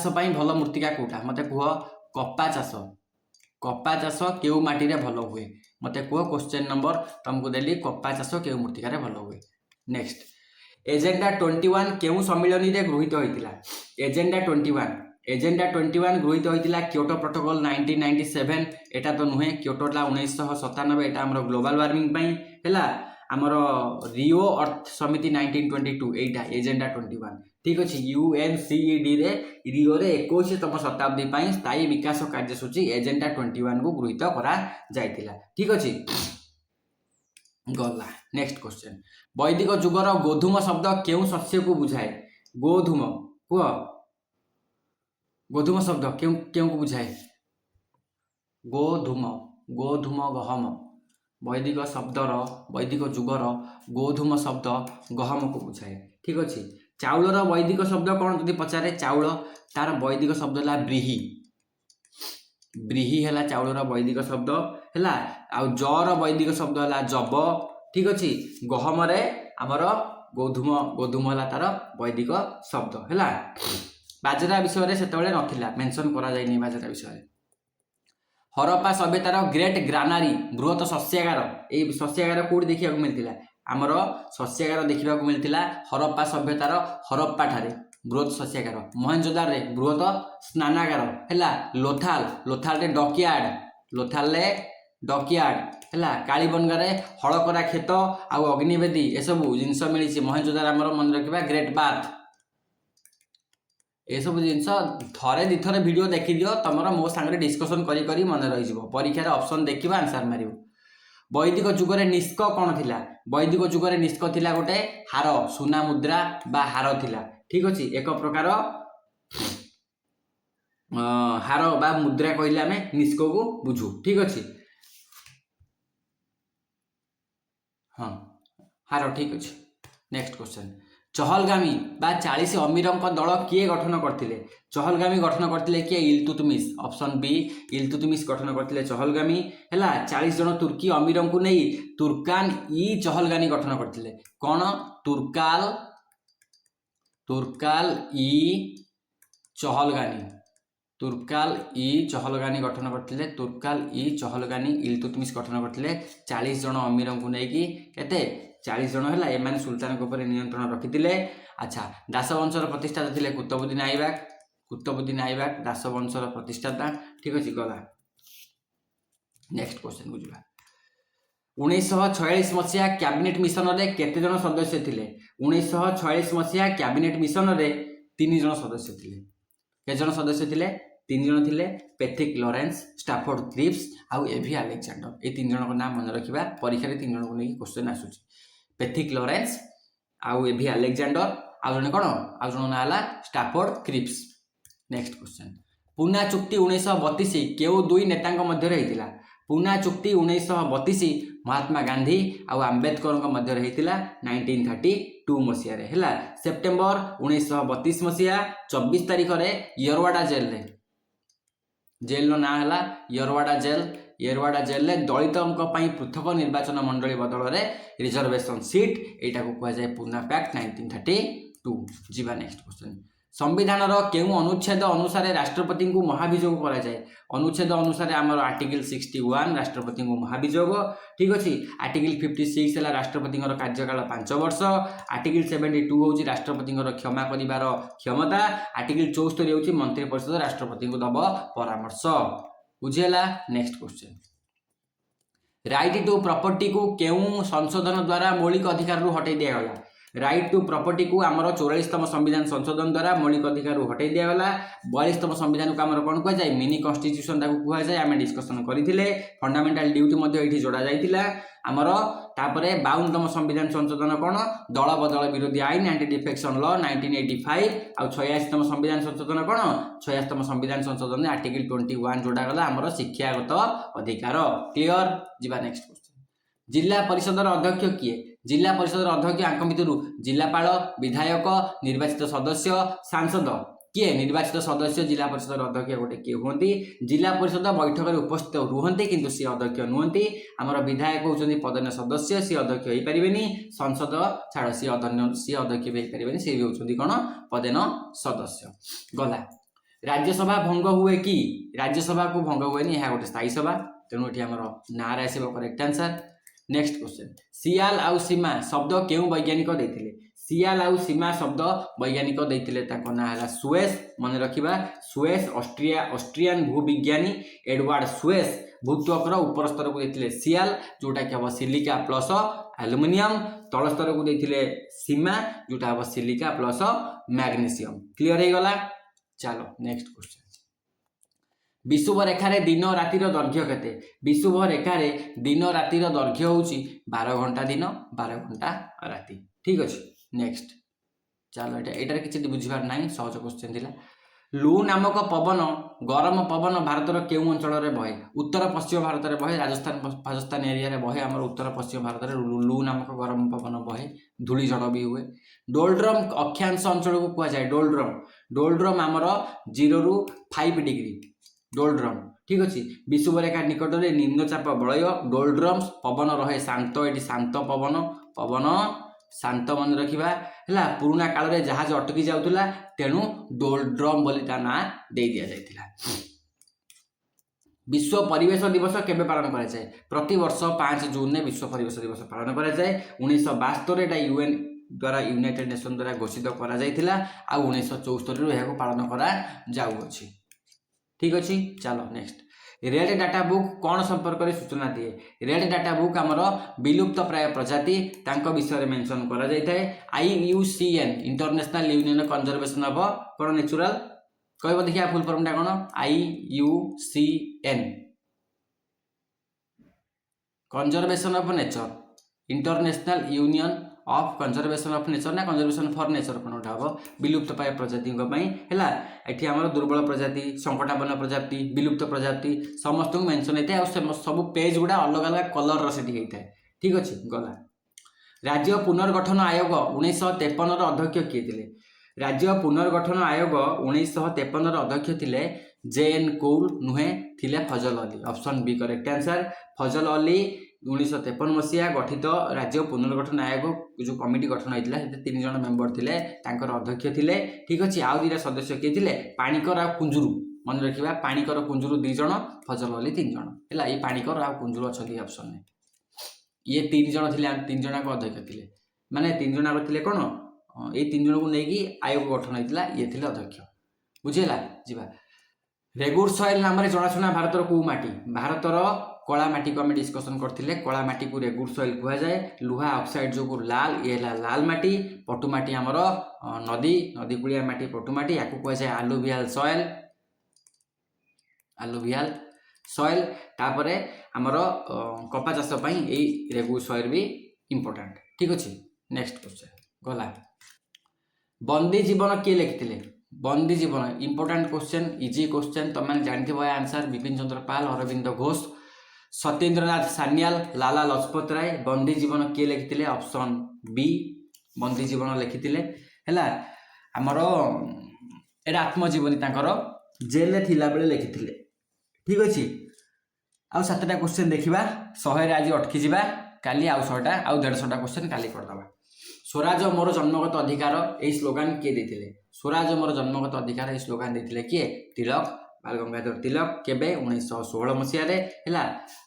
भल मृत्तिका कोटा मते कह कपा चाष केउ माटी रे भल हुए मते कह क्वेश्चन नंबर तुमको देली कपा चाष केउ मृत्तिकार भल हुए। नेक्स्ट एजेंडा 21 केउ सम्मेलन रे गृहीत होइतिला एजेंडा 21 गृहीत होइतिला क्योटो प्रोटोकॉल 1997 एटा तो नुहे क्योटोला 1997 एटा हमर ग्लोबल वार्मिंग पई हैला आमर रियो अर्थ समिति 1922 एटा एजेंडा 21। ठीक अच्छे UNCED रे रियो रे 21तम शताब्दी पई स्थायी विकास कार्यसूची एजेंडा 21 को गृहीत करा जाइतिला। ठीक अच्छे गला नेक्स्ट क्वेश्चन वैदिक जुगर गोधूम शब्द केउ शस्य को बुझाए गोधूम कह गोधूम शब्द केउ को बुझाए गोधूम गहम वैदिक जुगर गोधूम शब्द गहम को बुझाए। ठीक अच्छे चाउलर वैदिक शब्द कौन जदि पचारे चाउल तार वैदिक शब्द है ब्रीही है चाउलर वैदिक शब्द है आउ जर वैदिक शब्द है जब। ठीक अच्छे गहम रे आमर गोधूम है तार वैदिक शब्द है। बाजरा विषय से नथिला मेंशन करा जायनि बाजरा विषय। हरप्पा सभ्यतार ग्रेट ग्रानारी बृहत शस्यागार ये शस्यागार कौट देखा मिलता आमर शस्यागार देखा मिलता हरप्पा सभ्यतार हरप्पा ठारे बृहत शस्यागार मोहेंजोदार रे बृहत स्नानागार है लोथाल रे डकयार्ड है कालीबंगा हड़करा खेत आउ अग्निवेदी एसबू जिनस मिली मोहेंजोदार आमर मन रखा ग्रेट बाथ एसबू जिनस थरे दी थरे वीडियो देखी दियो तुम मो सांगे डिस्कसन करी मन रही परीक्षार ऑप्शन देखा आंसर मार वैदिक जुगरे निष्क कौन थिला वैदिक जुगरे निष्क थिला गोटे हार सुना मुद्रा बा हार थिला ठीक अच्छे एक प्रकार हार बा मुद्रा कहले आम निष्क को बुझू ठीक अच्छे हाँ हार ठीक अच्छे नेक्स्ट क्वेश्चन चहलगामी बा 40 अमीरों दल किए गठन करते चहलगामी गठन करते किए इल्तुतमिश ऑप्शन बी इल्तुतमिश गठन करते चहलगामी है 40 जन तुर्की अमीरों को नहीं तुर्कान ई चहलगामी गठन करते कौन तुर्काल तुर्काल ई चहलगानी तुर्काल ई चहलगानी गठन करते तुर्काल ई चहलगानी इल्तुतमिश गठन करते 40 जन अमीरों को लेकिन केते 40 जन है एम सुल्तान नियंत्रण रखी अच्छा दासवंशर प्रतिष्ठाता थे कुतुबुद्दीन आइबक दासवंशर प्रतिष्ठाता ठीक अच्छे गला नेक्स्ट क्वेश्चन को जा 1946 मसीहा कैबिनेट मिशन रे केते जन सदस्य थे 1946 मसीहा कैबिनेट मिशन रे 3 जन सदस्य थे के जन सदस्य थे 3 जन थे पैट्रिक लॉरेंस स्टाफोर्ड क्रिप्स आउ एवी अलेक्जेंडर ये 3 जन को नाम मन रखा परीक्षा 3 जन को लेकिन क्वेश्चन आसूँ पैट्रिक लॉरेंस आउ एवी अलेक्जेंडर आउ जन कौन आउ जन ना स्टाफोर्ड क्रिप्स नेक्स्ट क्वेश्चन पुना चुक्ति 1932 केउ दुई नेता मध्य होता पुना चुक्ति 1932 महात्मा गांधी आउ आंबेडकर मध्य होता 1932 मसीह है सेप्टेम्बर 1932 मसीहा 24 तारीख में यरवाड़ा जेल ना है येरवाड़ा जेल में दलितों पृथक निर्वाचन मंडली बदल में रिजर्वेशन सीट यहाँ को कहुए पुना पैक्ट 1932 जीवा नेक्स्ट क्वेश्चन संविधान केउ अनुच्छेद अनुसार राष्ट्रपति को महाभियोग कराए अनुच्छेद अनुसार आमर आर्टिकल 61 राष्ट्रपति को महाभियोग ठीक अच्छे आर्टिकल 56 है राष्ट्रपति कार्यकाल 5 वर्ष आर्टिकल 72 हूँ राष्ट्रपति क्षमा कर क्षमता आर्टिकल 74 हूँ मंत्री परिषद राष्ट्रपति को दब परामर्श बुझीगला next question right to property को केउ संशोधन द्वारा मौलिक अधिकार हटाई दिगला राइट टू प्रॉपर्टी को आमर 44तम संविधान संशोधन द्वारा मौलिक अधिकार हटाई दिगला 42तम संविधान को आमर कौन कहुए मिनी कन्स्टिट्यूशन कहुए आम डिस्कसन करते फंडामेंटाल ड्यूटी ये जोड़ा जाइए आमर तापर 52तम संविधान संशोधन कौन दल बदल विरोधी आईन एंटी डिफेक्शन लॉ 1985 आउ 86तम संविधान संशोधन कौन 86तम संविधान संशोधन आर्टिकल 21 जोड़ा गला आमर शिक्षागत अधिकार क्लियर जीवा नेक्स्ट क्वेश्चन जिला परिषदर अध्यक्ष किए जिला परिषदर अध्यक्ष आंक भितर जिलापाल विधायक निर्वाचित सदस्य सांसद किए निर्वाचित सदस्य जिला परिषद अध्यक्ष गोटे किए हमें जिला परिषद बैठक में उपस्थित रुहति किंतु सी अध्यक्ष नुहति आमर विधायक होती पदन सदस्य सी अध्यक्ष हो पारे संसद छाड़ सी अध्यक्ष भी पारे सी भी होती कौन पदेन सदस्य गला राज्यसभा भंग हुए कि राज्यसभा को भंग हुए यह गोटे स्थायी सभा तेणु ये आमर ना आसो करेक्ट आंसर नेक्स्ट क्वेश्चन सियाल आउ सीमा शब्द केउ वैज्ञानिक देते सियाल आउ सीमा शब्द वैज्ञानिक देते ना है सुएस मन रखा सुएस ऑस्ट्रियन भूविज्ञानी एडवार्ड सुएस भूत्वकर उपर स्तर को देते सियाल जोटा कि हम सिलिका प्लस एल्युमिनियम तल स्तर को देते सीमा जोटा हम सिलिका प्लस मैग्नेशियम क्लियर हो गला चलो नेक्स्ट क्वेश्चन विषुव रेखार दिन रातिर दैर्घ्य केते विषुव रेखार दिन रातिर दैर्घ्य हूँ 12 घंटा दिन 12 घंटा राति ठीक अच्छे नेक्स्ट चलो यहाँ किसी बुझार ना सहज क्वेश्चन थी लू नामक पवन गरम पवन भारतर केउ अंचल बहे उत्तर पश्चिम भारत में बहे राजस्थान एरिया बहे आम उत्तर पश्चिम भारत में लू नामक गरम पवन बहे धूली झड़ भी हुए डोलड्रम अक्षांश अंचल को कहुए डोलड्रम आमर 0 ରୁ 5 डिग्री डोलड्रम ठीक अच्छे विषुव रेखा निकट में निम्नचाप बलय डोलड्रम्स पवन रहे शांत ये शांत पवन शांत मन रखा है पुराणा काल में जहाज अटकी जाऊला तेणु डोलड्रम बोली ता ना दे दिया जाइथिला विश्व परिवेश दिवस केबे पालन करा जाए प्रति वर्ष 5 जून में विश्व परिवेश दिवस पालन करा जाए 1972 एटा यूएन द्वारा यूनाइटेड नेशन द्वारा घोषित करा जाइथिला आ 1974 रो एहाको पालन करा जाउअछि ठीक अच्छे चलो नेक्स्ट रेड डाटा बुक कौन संपर्क में सूचना दिए रेड डाटा बुक आमर विलुप्त प्राय प्रजाति तांको विषय मेंशन करा जाय थाए IUCN international union conservation of कौन नेचुरल कहब देखिए फुल फॉर्म टा कौन IUCN conservation of nature international union of conservation of nature ना कंजर्वेशन फॉर नेचर कौन हम विलुप्त प्राय प्रजाति है एठी आमर दुर्बल प्रजाति संकटापन्न प्रजाति विलुप्त प्रजाति समस्त मेंशन होता है सब पेज गुड़ा अलग अलग कलर से होता है ठीक अच्छे गला राज्य पुनर्गठन आयोग 1953 अध्यक्ष किए थे राज्य पुनर्गठन आयोग 1953 अध्यक्ष थे JN कौल नुहे थिले Fazal Ali option B correct answer Fazal Ali 1953 मसीहा गठित राज्य पुनर्गठन आयोग जो कमिटी गठन होता है 3 जन मेंबर थे अध्यक्ष थे ठीक अच्छे आउ 2 सदस्य किए थे पाणिकर आ कुंजुरु मन रखा पाणिकर कुंजुरु 2 जन फजल अली 3 जन है ये पाणिकर आ कुंजुरु अच्छा ऑप्शन में ये 3 जन थे 3 जन अध्यक्ष थे माने 3 जन थे कौन ये 3 जन को लेकिन आयोग गठन होता ये थे अध्यक्ष बुझेगा जीवा रेगुर सॉइल नाम जनाशुना भारतर कौ माटी भारतर कला माटी को आम डिस्कसन करते कला माटी को रेगुर सॉइल कह जाए लुहा ऑक्साइड जो लाल ये लाल माटी पटुमाटी आमर नदी नदी कूलिया माटी पटुमाटी या कह जाए आलुवियाल सॉइल तापरे आमर कपा चाष यही रेगुर सॉइल भी इंपोर्टेंट ठीक अच्छे नेक्स्ट क्वेश्चन गला बंदी जीवन किए लिखिते बंदी जीवन इंपोर्टेंट क्वेश्चन इजी क्वेश्चन तुम मैंने जानते आंसर बिपिन चंद्र पाल अरविंद घोष सत्येंद्रनाथ सान्याल लाला लजपत राय बंदी जीवन किए लिखिते ऑप्शन बी बंदी जीवन लिखिते है आमर एटा आत्मजीवनी जेल थिला बेले लिखिते ठीक अच्छे आउ 7टा क्वेश्चन देखा 100 आज अटकी जा काली आउ 100टा आउ 150टा क्वेश्चन काली करदबा स्वराज मोर जन्मगत अधिकार यही स्लोगान किए देते स्वराज मोर जन्मगत अधिकार यही स्लोगान देते किए तिलक बाल गंगाधर तिलक केबे 1916 मसीह है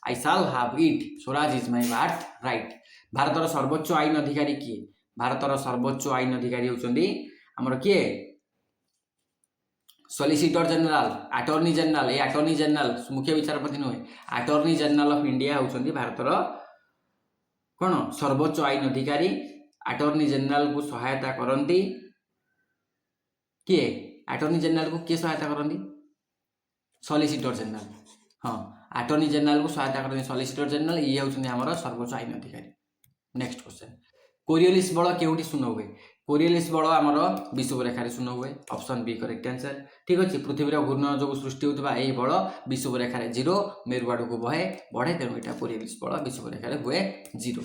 I shall have it swaraj is my birthright भारतर सर्वोच्च आईन अधिकारी किए भारतर सर्वोच्च आईन अधिकारी होचंदी हमर किए सॉलिसिटर जनरल अटॉर्नी जनरल ये अटॉर्नी जनरल मुख्य विचारपति नुहे अटॉर्नी जनरल ऑफ इंडिया होचंदी भारतर कौन सर्वोच्च आईन अधिकारी अटॉर्नी जनरल को सहायता करती किए अटॉर्नी जनरल को किए सहायता करती सॉलिसिटर जनरल हाँ अटॉर्नी जनरल को सहायता करते सॉलिसिटर जनरल ये होचंदी हमर सर्वोच्च आईन अधिकारी नेक्स्ट क्वेश्चन कोरियोलिस बल केउठी शून्य हुए कोरियोलिस बल आमर विषुव रेखार शून्य हुए ऑप्शन बी करेक्ट आंसर ठीक अच्छे पृथ्वीर घूर्णन जो सृष्टि होता है यही बल विषुव रेखार 0 मेरुआड़ को बढ़े तेणु यहाँ कोरियोलिस बल विषुव रेखार हुए 0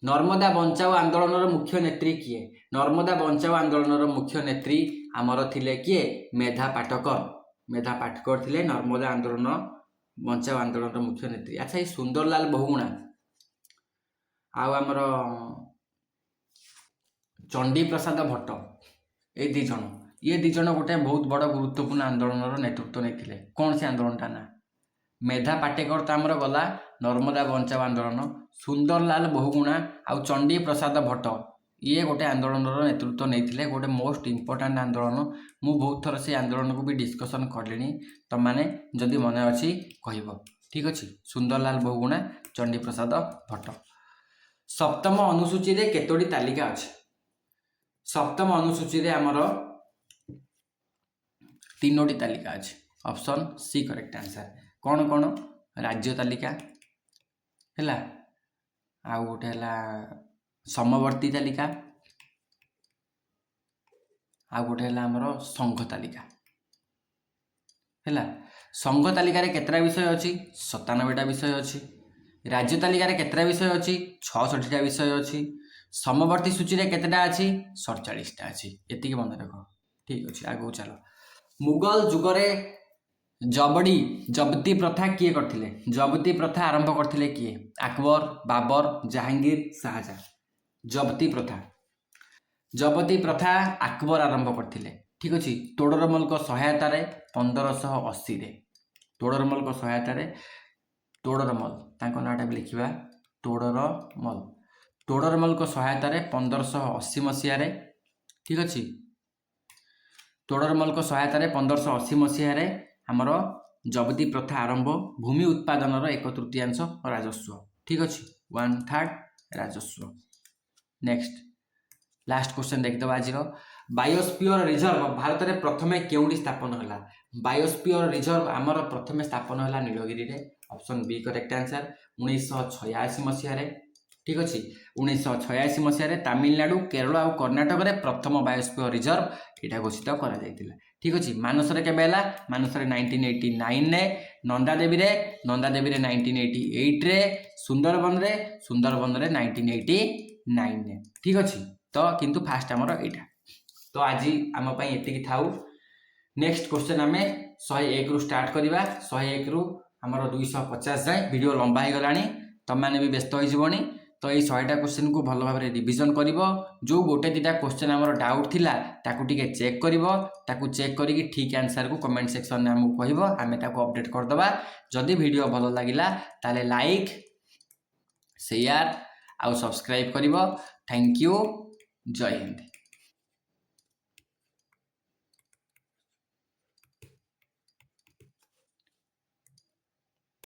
नर्मदा बंचाओ आंदोलन मुख्य नेत्री किए नर्मदा बंचाओ आंदोलन मुख्य नेत्री आमर थिले किए मेधा पाटकर थिले नर्मदा आंदोलन बंचाओ आंदोलन मुख्य नेत्री अच्छा ये सुंदरलाल बहुगुणा आमर चंडी प्रसाद भट्ट ये 2 जन ये 2 जन गोटे बहुत बड़ गुरुत्वपूर्ण आंदोलन नेतृत्व नहीं कौन से आंदोलनटा ना मेधा पाटेकर तो आमर गला नर्मदा बंचाओ आंदोलन सुंदरलाल बहुगुणा आउ चंडी प्रसाद भट्ट ये गोटे आंदोलन नेतृत्व नहीं गोटे मोस्ट इंपोर्टाट आंदोलन मु बहुत थर से आंदोलन को भी डिस्कसन कली तुम मैंने जदि मन अच्छी कह ठीक अच्छे सुंदरलाल बहुगुणा चंडी प्रसाद भट्ट सप्तम अनुसूची रे केतोटी तालिका अच्छे सप्तम अनुसूची रे आमर 3टी तालिका अच्छे ऑप्शन सी करेक्ट आंसर कौन कौन राज्य तालिका है आउ गोटे है समवर्ती तालिका आउ गोटे है आमर संघ तालिका है संघ तालिका केतरा विषय अच्छी 97टा विषय अच्छी राज्य तालिका केतरा विषय अच्छी 66टा विषय अच्छी समवर्ती सूची रे केतेटा अच्छी 47टा अच्छी एतिक मन रख ठीक अच्छे आगू चलो मुगल जुगरे जबती प्रथा किए करथिले जबती प्रथा आरंभ करथिले किए अकबर बाबर जहांगीर शाहजहां जबती प्रथा अकबर आरंभ करथिले ठीक अच्छे तोड़रमल को सहायता रे 1580 रे तोड़रमल को सहायता रे तोड़रमल तांको नाटा भी लिखिबा तोड़रमल को सहायता रे 1580 मसीह रे ठीक अच्छे तोड़रमल को सहायता रे 1580 मसीह रे हमरो जबती प्रथा आरंभ भूमि उत्पादन एक तृतीयांश राजस्व ठीक अच्छे 1/3 राजस्व। नेक्स्ट लास्ट क्वेश्चन देखिदबा आज बायोस्फीयर रिजर्व भारत में प्रथमे केउडी स्थापन है बायोस्फीयर रिजर्व आमर प्रथमे स्थापन है नीलगिरी रे ऑप्शन बी करेक्ट आंसर 1986 मसीह ठीक अच्छे 1986 मसीह तमिलनाडु केरल और कर्णाटक में प्रथम बायोस्फीयर रिजर्व यहाँ घोषित कर ठीक अच्छे मानस केवे मानस 1989 रे नंदादेवी रे 1988 रे सुंदरबन रे 1989 रे ठीक अच्छे तो किंतु फास्ट आमर यहाँ तो आज आम ये थाऊ नेक्स्ट क्वेश्चन आम 101 रु स्टार्ट करवा 101 रु आमर 250 जाए वीडियो लंबा हो गलानी तुम मैंने भी व्यस्त होनी तो ये 100टा क्वेश्चन को भल भाव में रिविजन कर जो गोटे दुटा क्वेश्चन आमर डाउट थिला ताकू टिके चेक कर चेक करी ठीक आंसर को कमेंट सेक्शन में आमको कह आम अपडेट करदे जदि वीडियो भल लगिला ताले लाइक शेयर आउ सब्सक्राइब कर थैंक यू जय हिंद।